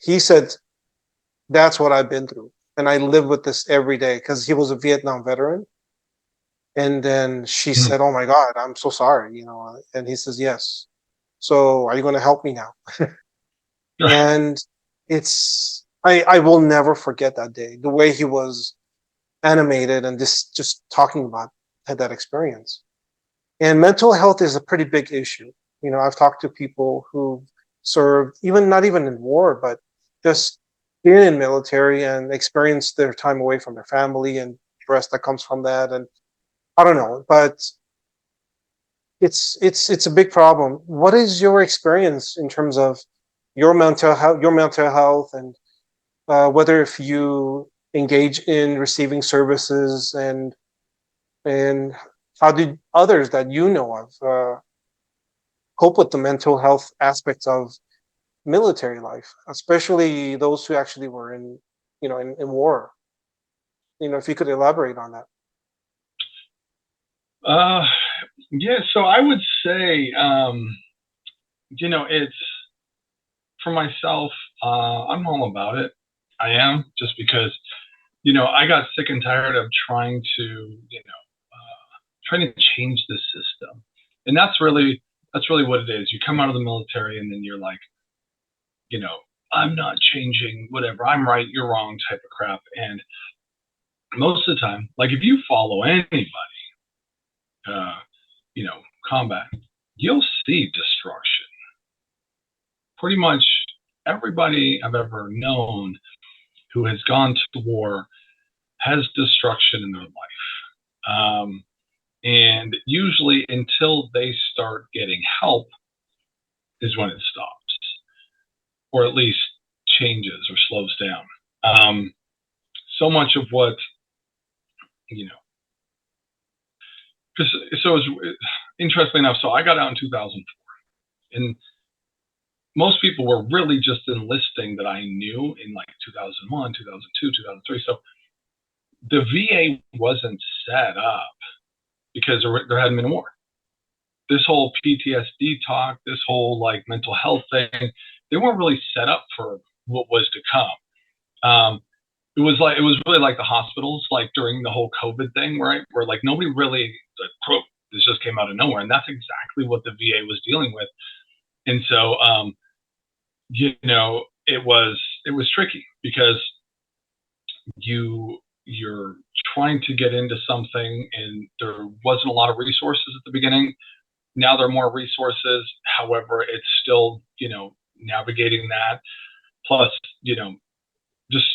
he said, that's what I've been through. And I live with this every day because he was a Vietnam veteran. And then she said, oh my God, I'm so sorry, And he says, yes. So are you going to help me now? And I will never forget that day, the way he was animated and just talking about had that experience. And mental health is a pretty big issue. I've talked to people who served, even not even in war, but just been in military and experienced their time away from their family and stress that comes from that. And I don't know, but it's a big problem. What is your experience in terms of your mental health, and whether if you engage in receiving services, and how did others that you know of cope with the mental health aspects of military life, especially those who actually were in war? If you could elaborate on that. Uh, yeah, so I would say, it's for myself, I'm all about it. I am, just because, I got sick and tired of trying to, trying to change the system. And that's really what it is. You come out of the military and then you're like, you know, I'm not changing whatever. I'm right, you're wrong type of crap. And most of the time, like if you follow anybody, uh, combat, you'll see destruction. Pretty much everybody I've ever known who has gone to war has destruction in their life. And usually until they start getting help is when it stops, or at least changes or slows down. So much of what, you know, because so it's interesting enough. So I got out in 2004, and most people were really just enlisting that I knew in like 2001, 2002, 2003. So the VA wasn't set up because there hadn't been a war. This whole PTSD talk, this whole like mental health thing, they weren't really set up for what was to come. It was really like the hospitals, like during the whole COVID thing, right? Where like nobody really, like, this just came out of nowhere. And that's exactly what the VA was dealing with. And so, it was tricky because you're trying to get into something and there wasn't a lot of resources at the beginning. Now there are more resources. However, it's still, navigating that. Plus, just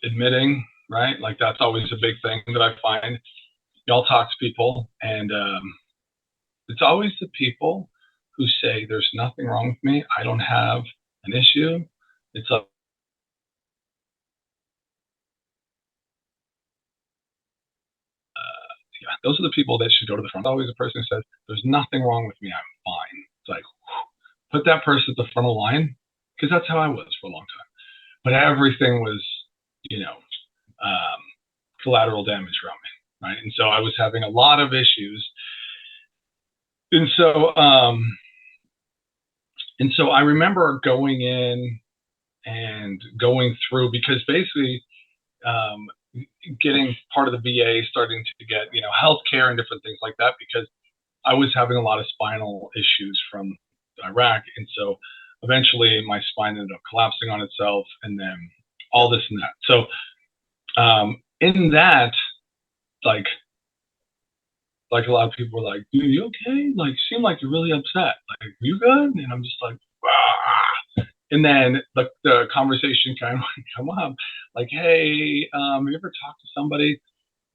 admitting, right? Like that's always a big thing that I find. Y'all talk to people, and it's always the people who say, "There's nothing wrong with me. I don't have an issue." It's like, yeah, those are the people that should go to the front. Always the person who says, "There's nothing wrong with me. I'm fine." It's like, put that person at the front of the line, because that's how I was for a long time. But everything was, you know, um, collateral damage around me, right? And so I was having a lot of issues, and so I remember going in and going through, because basically, um, getting part of the VA, starting to get healthcare and different things like that, because I was having a lot of spinal issues from Iraq, and so eventually my spine ended up collapsing on itself, and then all this and that. So in that, like a lot of people were like, "Dude, you okay? Like, you seem like you're really upset. Like, you good?" And I'm just like, ah. And then the conversation kind of come up, like, "Hey, you ever talked to somebody?"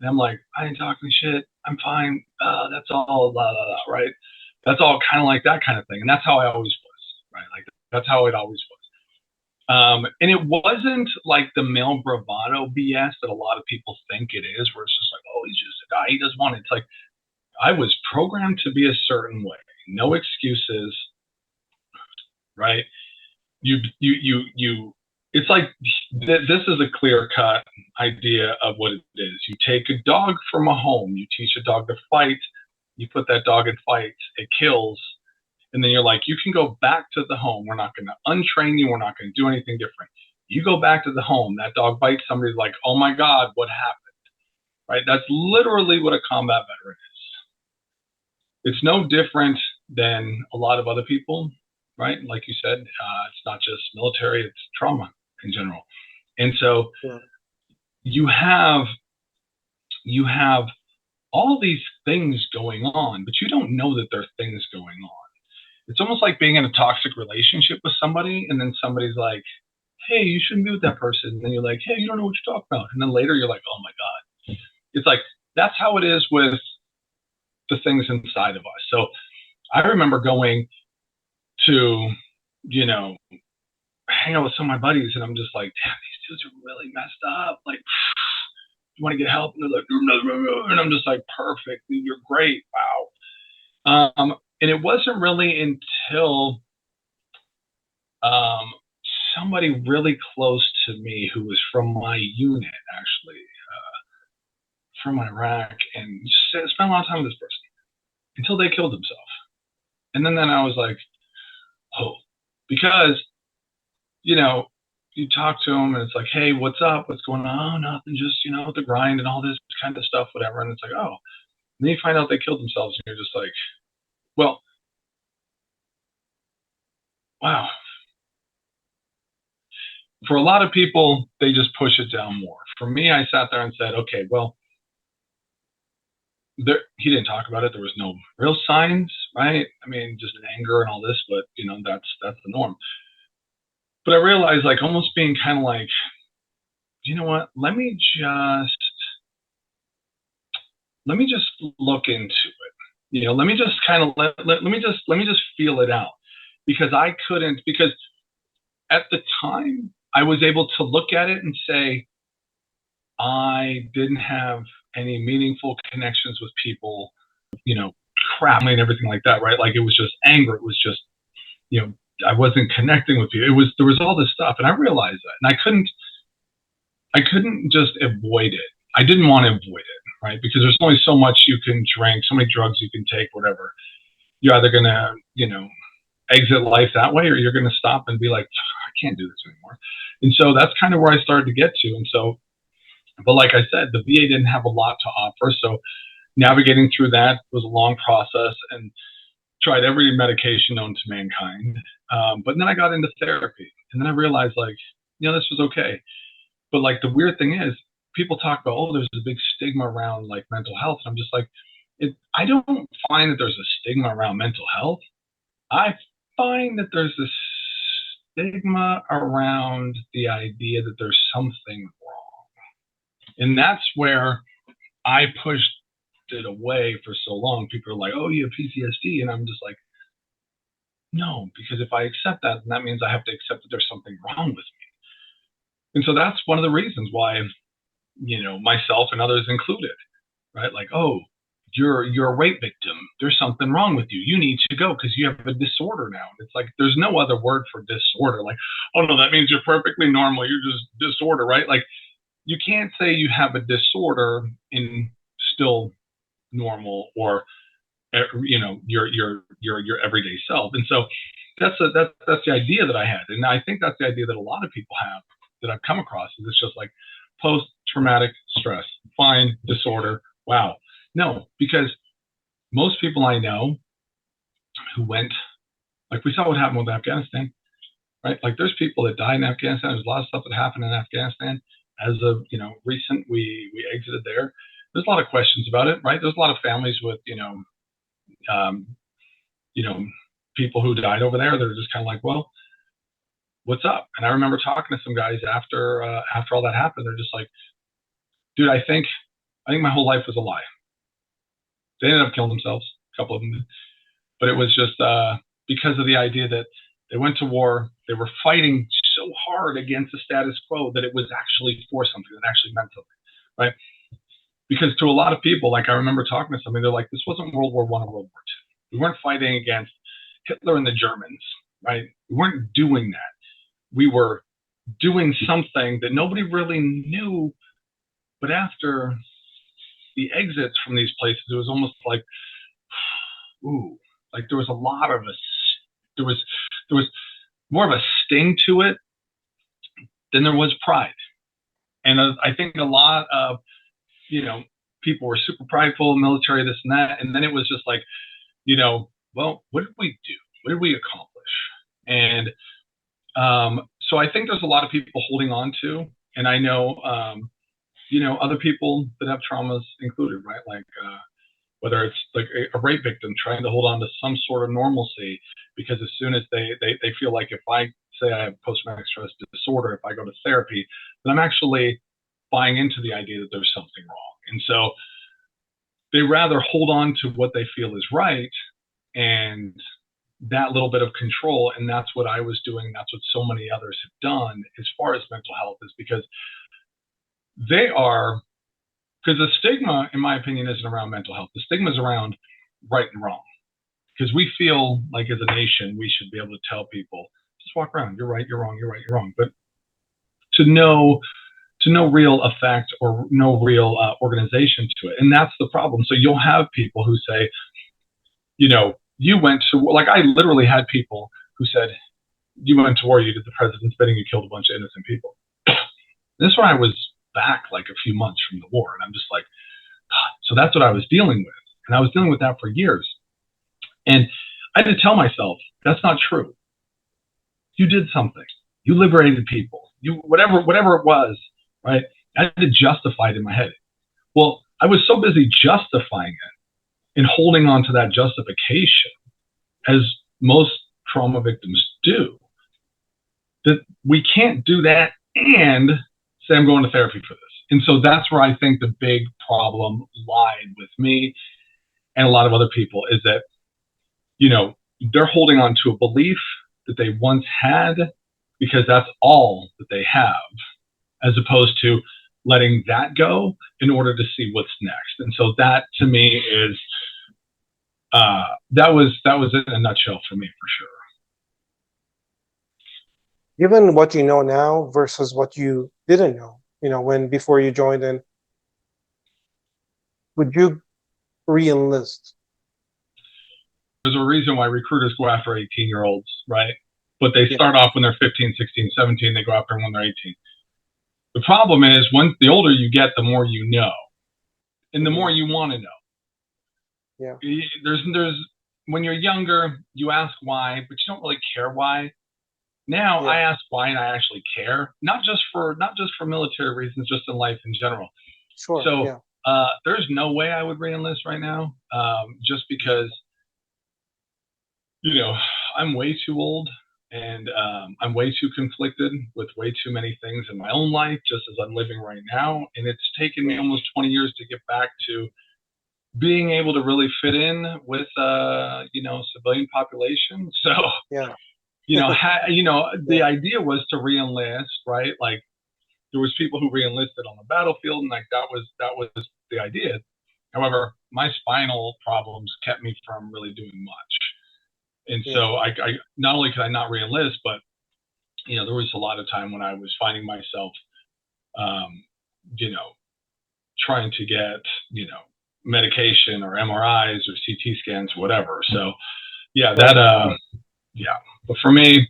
And I'm like, "I ain't talking shit. I'm fine. That's all, blah, blah, blah," right? That's all kind of like that kind of thing. And that's how I always was, right? Like, that's how it always was. And it wasn't like the male bravado BS that a lot of people think it is, where it's just like, "Oh, he's just a guy. He doesn't want it." It's like, I was programmed to be a certain way. No excuses, right? You it's like, this is a clear cut idea of what it is. You take a dog from a home, you teach a dog to fight, you put that dog in fights, it kills, and then you're like, you can go back to the home. We're not going to untrain you. We're not going to do anything different. You go back to the home, that dog bites, somebody's like, "Oh my God, what happened?" Right? That's literally what a combat veteran is. It's no different than a lot of other people, right? Like you said, it's not just military, it's trauma in general. And so Yeah. you have you have all these things going on, but you don't know that there are things going on. It's almost like being in a toxic relationship with somebody, and then somebody's like, "Hey, you shouldn't be with that person." And then you're like, "Hey, you don't know what you're talking about." And then later you're like, "Oh my God." It's like, that's how it is with the things inside of us. So I remember going to, you know, hang out with some of my buddies, and I'm just like, "Damn, these dudes are really messed up. Like, you want to get help?" And they're like, and I'm just like, "Perfect. You're great. Wow." And it wasn't really until um, somebody really close to me, who was from my unit, actually, from Iraq, and spent a lot of time with this person until they killed himself. And then I was like, "Oh," because, you know, you talk to them and it's like, "Hey, what's up? What's going on?" "Oh, nothing, just, the grind and all this kind of stuff, whatever." And it's like, "Oh." then you find out they killed themselves, and you're just like, well, wow. For a lot of people, they just push it down more. For me, I sat there and said, okay, well, he didn't talk about it. There was no real signs, right? I mean, just anger and all this, but that's the norm. But I realized, like, almost being kind of like, you know what? Let me just look into it. Let me just kind of let me just feel it out, because I couldn't, because at the time I was able to look at it and say I didn't have any meaningful connections with people, you know, crap and everything like that, right? Like, it was just anger. It was just, you know, I wasn't connecting with people. There was all this stuff, and I realized that, and I couldn't just avoid it. I didn't want to avoid it, right? Because there's only so much you can drink, so many drugs you can take, whatever. You're either gonna, exit life that way, or you're gonna stop and be like, I can't do this anymore. And so that's kind of where I started to get to. And so, but like I said, the VA didn't have a lot to offer. So navigating through that was a long process, and tried every medication known to mankind. But then I got into therapy, and then I realized, like, this was okay. But like, the weird thing is, people talk about, oh, there's a big stigma around like mental health. And I'm just like, I don't find that there's a stigma around mental health. I find that there's a stigma around the idea that there's something wrong. And that's where I pushed it away for so long. People are like, oh, you have PTSD. And I'm just like, no, because if I accept that, then that means I have to accept that there's something wrong with me. And so that's one of the reasons why, myself and others included, right? Like, oh, you're a rape victim. There's something wrong with you. You need to go because you have a disorder now. It's like, there's no other word for disorder. Like, oh no, that means you're perfectly normal. You're just disorder, right? Like, you can't say you have a disorder and still normal, or your everyday self. And so that's the idea that I had, and I think that's the idea that a lot of people have, that I've come across. Is it's just like post traumatic stress, fine, disorder. Wow, no, because most people I know who went, like, we saw what happened with Afghanistan, right? Like, there's people that died in Afghanistan. There's a lot of stuff that happened in Afghanistan. As of recent, we exited there. There's a lot of questions about it, right? There's a lot of families with um, you know, people who died over there. They're just kind of like, well, what's up? And I remember talking to some guys after all that happened. They're just like, dude, I think my whole life was a lie. They ended up killing themselves, a couple of them, but it was just because of the idea that they went to war. They were fighting so hard against the status quo that it was actually for something, that actually meant something, right? Because to a lot of people, like, I remember talking to somebody, they're like, this wasn't World War I or World War II. We weren't fighting against Hitler and the Germans, right? We weren't doing that. We were doing something that nobody really knew. But after the exits from these places, it was almost like, ooh, like there was a lot of us. There was more of a sting to it than there was pride. And I think a lot of, people were super prideful, military, this and that. And then it was just like, well, what did we do? What did we accomplish? And so I think there's a lot of people holding on to, and I know, other people that have traumas included, right? Like, whether it's like a rape victim trying to hold on to some sort of normalcy, because as soon as they feel like, if I say I have post-traumatic stress disorder, if I go to therapy, then I'm actually buying into the idea that there's something wrong. And so they rather hold on to what they feel is right, and that little bit of control. And that's what I was doing. That's what so many others have done as far as mental health, is because the stigma, in my opinion, isn't around mental health. The stigma is around right and wrong, because we feel like, as a nation, we should be able to tell people, just walk around, you're right, you're wrong, you're right, you're wrong. But to no real effect, or no real organization to it. And that's the problem. So you'll have people who say, you went to, like, I literally had people who said, you went to war, you did the president's bidding, you killed a bunch of innocent people. This is when I was back like a few months from the war. And I'm just like, so that's what I was dealing with. And I was dealing with that for years. And I had to tell myself, that's not true. You did something. You liberated people. You whatever it was, right? I had to justify it in my head. Well, I was so busy justifying it and holding on to that justification, as most trauma victims do, that we can't do that and say I'm going to therapy for this. And so that's where I think the big problem lied with me and a lot of other people, is that, you know, they're holding on to a belief that they once had because that's all that they have, as opposed to letting that go in order to see what's next. And so that to me is that was it in a nutshell for me, for sure. Given what you know now versus what you didn't know, when before you joined in, would you re-enlist? There's a reason why recruiters go after 18-year-olds, right? But they Yeah, start off when they're 15, 16, 17. They go after them when they're 18. The problem is, when the older you get, the more you know, and the hmm more you want to know. yeah, There's when you're younger, you ask why, but you don't really care why. Now yeah, I ask why, and I actually care, not just for military reasons, just in life in general. sure, So yeah, there's no way I would reenlist right now, just because, you know, I'm way too old, and I'm way too conflicted with way too many things in my own life, just as I'm living right now. And it's taken me yeah, almost 20 years to get back to being able to really fit in with, civilian population. So, yeah, the yeah, idea was to reenlist, right? Like, there was people who reenlisted on the battlefield, and like that was the idea. However, my spinal problems kept me from really doing much. And yeah, so I not only could I not reenlist, but there was a lot of time when I was finding myself, um, you know, trying to get, medication or MRIs or CT scans or whatever. So yeah, that right, yeah. But for me,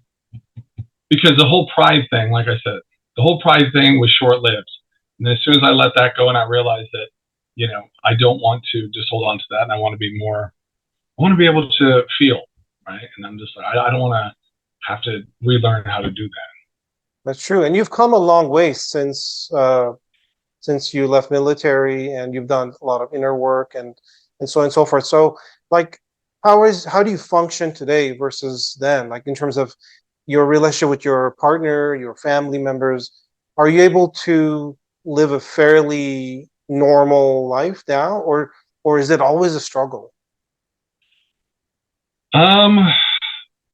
because the whole pride thing, like I said, the whole pride thing was short lived. And as soon as I let that go and I realized that, I don't want to just hold on to that, and I want to be more, I want to be able to feel, right? And I'm just like, I don't want to have to relearn how to do that. that's true. And you've come a long way since you left military, and you've done a lot of inner work and so on and so forth. So, like, how do you function today versus then? Like, in terms of your relationship with your partner, your family members, are you able to live a fairly normal life now, or is it always a struggle? Um,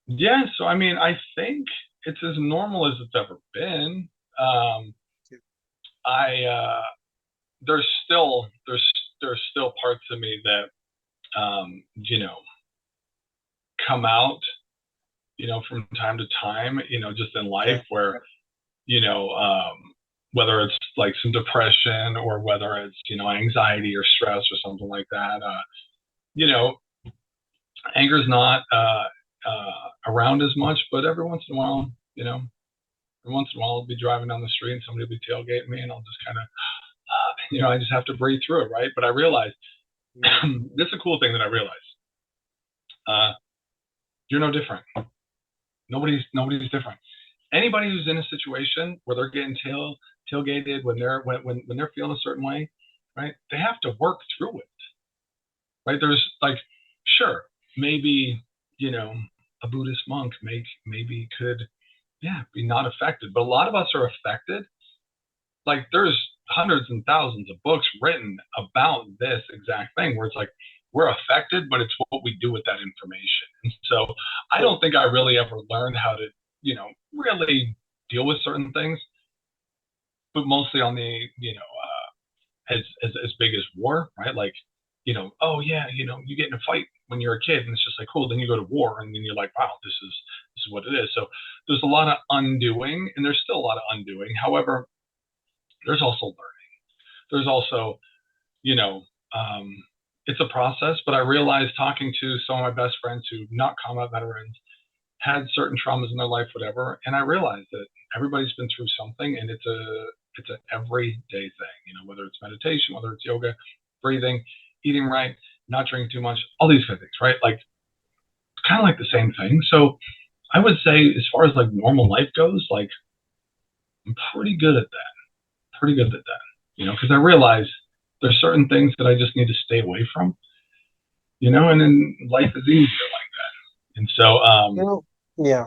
yeah, so I mean, I think it's as normal as it's ever been. Um, I there's still parts of me that, come out, from time to time, just in life, Okay. where, you know, um, whether it's like some depression, or whether it's, anxiety or stress or something like that. You know, Anger's not around as much, but every once in a while, every once in a while I'll be driving down the street and somebody will be tailgating me, and I'll just kind of, I just have to breathe through it, right? But I realized, Mm, this is a cool thing that I realized. Uh, you're no different. Nobody's different. Anybody who's in a situation where they're getting tailgated, when they're feeling a certain way, right? They have to work through it, right? There's like, sure, maybe, you know, a Buddhist monk maybe could, yeah, be not affected, but a lot of us are affected. Like, there's hundreds and thousands of books written about this exact thing, where it's like, we're affected, but it's what we do with that information. And so I true. don't think I really ever learned how to, really deal with certain things, but mostly on the, as big as war, right? Like, oh yeah, you get in a fight when you're a kid, and it's just like, cool. Then you go to war, and then you're like, wow, this is what it is. So there's a lot of undoing, and there's still a lot of undoing. However, there's also learning. There's also, you know, um, it's a process. But I realized, talking to some of my best friends who not combat veterans, had certain traumas in their life, whatever, and I realized that everybody's been through something, and it's an everyday thing. Whether it's meditation, whether it's yoga, breathing, eating right. not drinking too much, all these kind of things, right? Like kind of like the same thing. So I would say, as far as like normal life goes, like I'm pretty good at that. Pretty good at that. Because I realize there's certain things that I just need to stay away from. And then life is easier like that. And so, You know, yeah.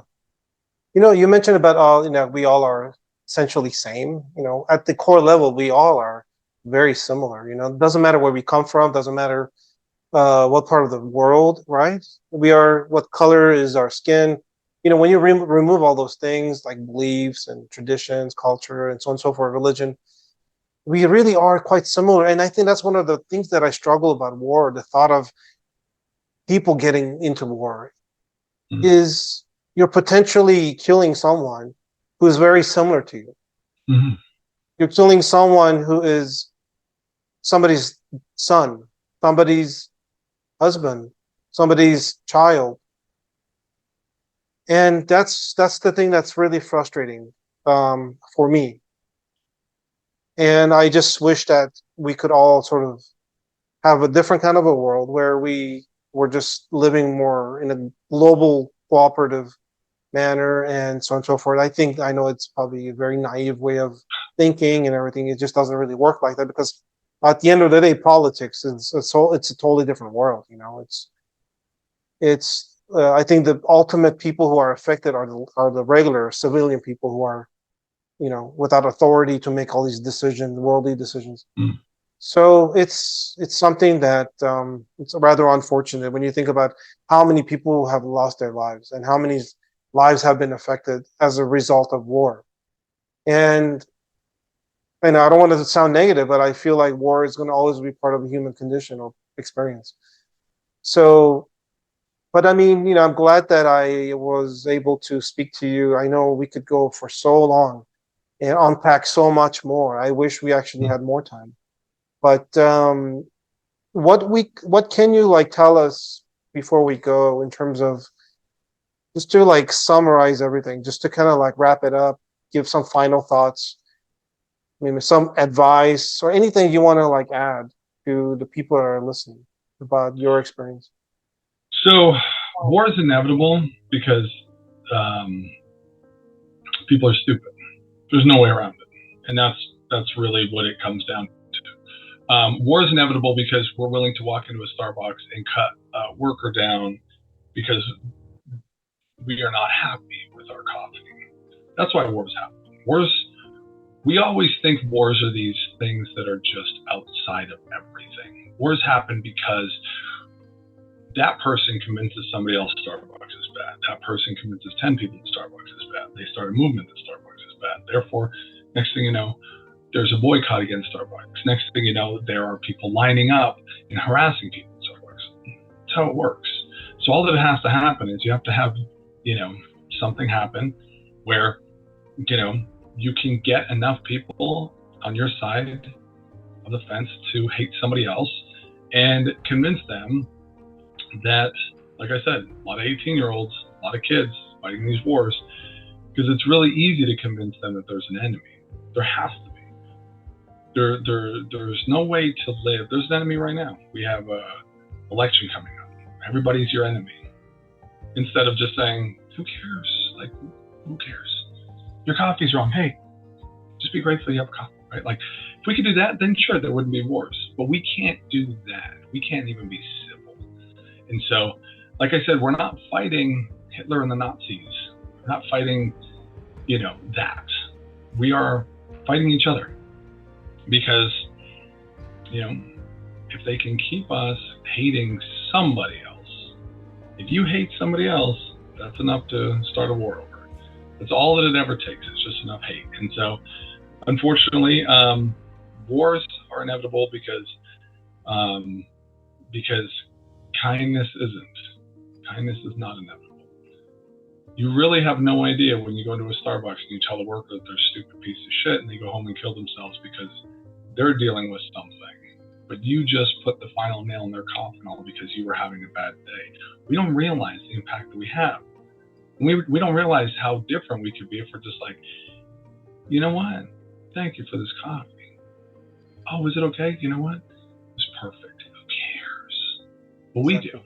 You mentioned about all, we all are essentially same. At the core level, we all are very similar. It doesn't matter where we come from, doesn't matter what part of the world, right? What color is our skin. When you remove all those things like beliefs and traditions, culture, and so on and so forth, religion, we really are quite similar. And I think that's one of the things that I struggle about war, the thought of people getting into war mm, is you're potentially killing someone who's very similar to you. mhm. You're killing someone who is somebody's son, somebody's husband, somebody's child. And that's the thing that's really frustrating for me. And I just wish that we could all sort of have a different kind of a world where we were just living more in a global cooperative manner and so on and so forth. I know it's probably a very naive way of thinking and everything. It just doesn't really work like that because at the end of the day, politics it's a totally different world. I think the ultimate people who are affected are the regular civilian people who are without authority to make all these decisions, worldly decisions. Mm. So it's something that it's rather unfortunate when you think about how many people have lost their lives and how many lives have been affected as a result of war. And I don't want to sound negative, but I feel like war is going to always be part of the human condition or experience. So, but I mean, I'm glad that I was able to speak to you. I know we could go for so long and unpack so much more. I wish we actually Mm. had more time. But what can you like tell us before we go in terms of just to like summarize everything, just to kind of like wrap it up, give some final thoughts, maybe some advice or anything you want to like add to the people that are listening about your experience. So war is inevitable because um, people are stupid. There's no way around it, and that's really what it comes down to. War is inevitable because we're willing to walk into a Starbucks and cut a worker down because we are not happy with our coffee. That's why wars happen. Wars. We always think wars are these things that are just outside of everything. Wars happen because that person convinces somebody else Starbucks is bad. That person convinces 10 people that Starbucks is bad. They start a movement that Starbucks is bad. Therefore, next thing you know, there's a boycott against Starbucks. Next thing you know, there are people lining up and harassing people at Starbucks. That's how it works. So all that has to happen is you have to have, something happen where, you can get enough people on your side of the fence to hate somebody else and convince them that, like I said, a lot of 18-year-olds, a lot of kids fighting these wars, because it's really easy to convince them that there's an enemy. There has to be. There's no way to live. There's an enemy right now. We have a election coming up. Everybody's your enemy. Instead of just saying, who cares? Like, who cares? Your coffee's wrong. Hey, just be grateful you have coffee, right? Like, if we could do that, then sure, there wouldn't be wars. But we can't do that. We can't even be civil. And so, like I said, we're not fighting Hitler and the Nazis. We're not fighting, that. We are fighting each other because, if they can keep us hating somebody else, if you hate somebody else, that's enough to start a war over. That's all that it ever takes. It's just enough hate. And so, unfortunately, wars are inevitable because kindness isn't. Kindness is not inevitable. You really have no idea when you go into a Starbucks and you tell the worker that they're a stupid piece of shit and they go home and kill themselves because they're dealing with something. But you just put the final nail in their coffin all because you were having a bad day. We don't realize the impact that we have. We don't realize how different we could be if we're just like, you know what? Thank you for this coffee. Oh, is it okay? You know what? It's perfect. Who cares? but Exactly.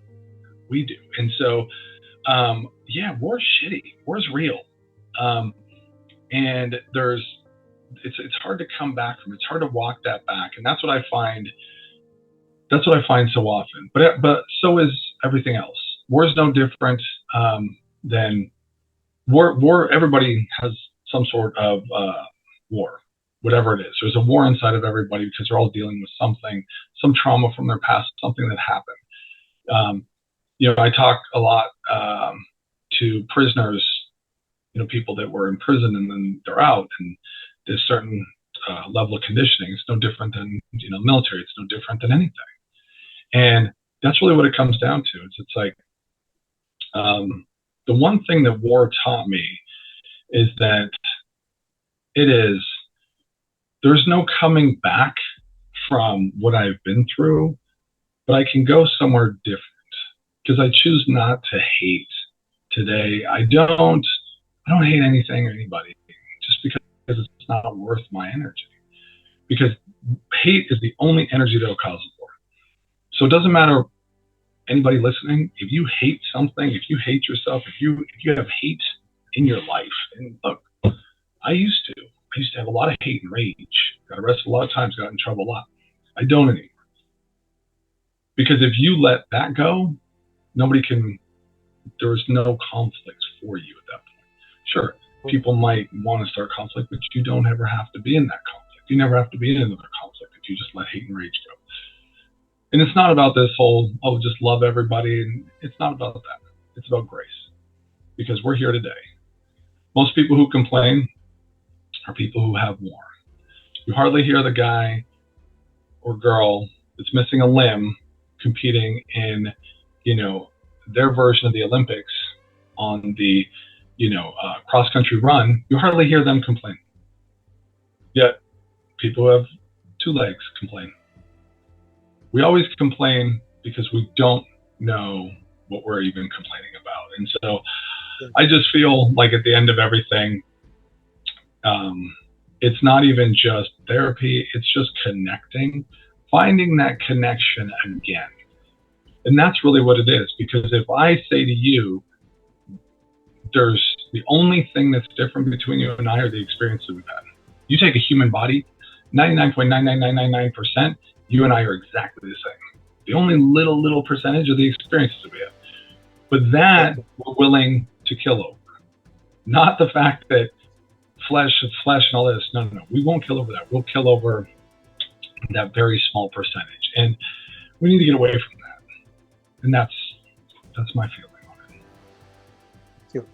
we do. And so, yeah, war's shitty. War's real. And it's hard to come back from. It's hard to walk that back. And that's what I find. That's what I find so often. But so is everything else. War is no different than war. War. Everybody has some sort of war, whatever it is. There's a war inside of everybody because they're all dealing with something, some trauma from their past, something that happened. I talk a lot to prisoners, people that were in prison and then they're out, and there's certain level of conditioning. It's no different than military. It's no different than anything, and that's really what it comes down to. It's like the one thing that war taught me is that there's no coming back from what I've been through, but I can go somewhere different because I choose not to hate today. I don't hate anything or anybody just because it's not worth my energy. Because hate is the only energy that will cause war. So it doesn't matter anybody listening, if you hate something, if you hate yourself, if you have hate in your life, and look, I used to have a lot of hate and rage, got arrested a lot of times, got in trouble a lot. I don't anymore. Because if you let that go, there's no conflict for you at that point. Sure, people might want to start conflict, but you don't ever have to be in that conflict. You never have to be in another conflict if you just let hate and rage go. And it's not about this whole, just love everybody. And it's not about that. It's about grace. Because we're here today. Most people who complain are people who have more. You hardly hear the guy or girl that's missing a limb competing in, their version of the Olympics on the, cross-country run. You hardly hear them complain. Yet, people who have 2 legs complain. We always complain because we don't know what we're even complaining about. And so I just feel like at the end of everything, it's not even just therapy, it's just connecting, finding that connection again. And that's really what it is. Because if I say to you, there's the only thing that's different between you and I are the experience that we've had. You take a human body, 99.99999%, you and I are exactly the same. The only little percentage of the experiences that we have. But that we're willing to kill over. Not the fact that flesh is flesh and all this. No. We won't kill over that. We'll kill over that very small percentage. And we need to get away from that. And that's my feeling on it. Thank you.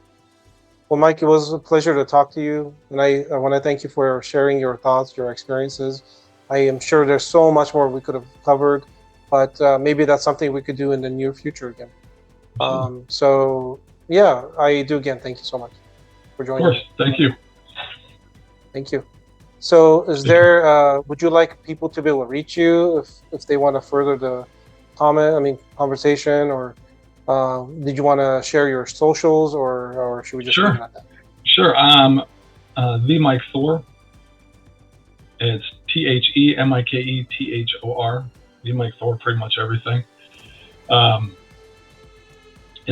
Well, Mike, it was a pleasure to talk to you. And I want to thank you for sharing your thoughts, your experiences. I am sure there's so much more we could have covered, but maybe that's something we could do in the near future again. So, yeah, I do again. Thank you so much for joining. Of course. Thank you. Thank you. So is there, would you like people to be able to reach you if they want to further the conversation, or did you want to share your socials, or should we just leave it at that? Sure. The Mike Thorpe. It's TheMikeThor. The Mike Thorpe, pretty much everything. And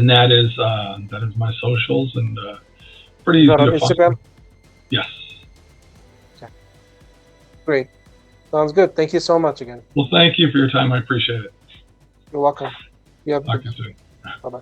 that is my socials, and pretty easy on to Instagram? follow. Yes. Okay. Great. Sounds good. Thank you so much again. Well, thank you for your time. I appreciate it. You're welcome. You have Talk to you soon. Bye-bye.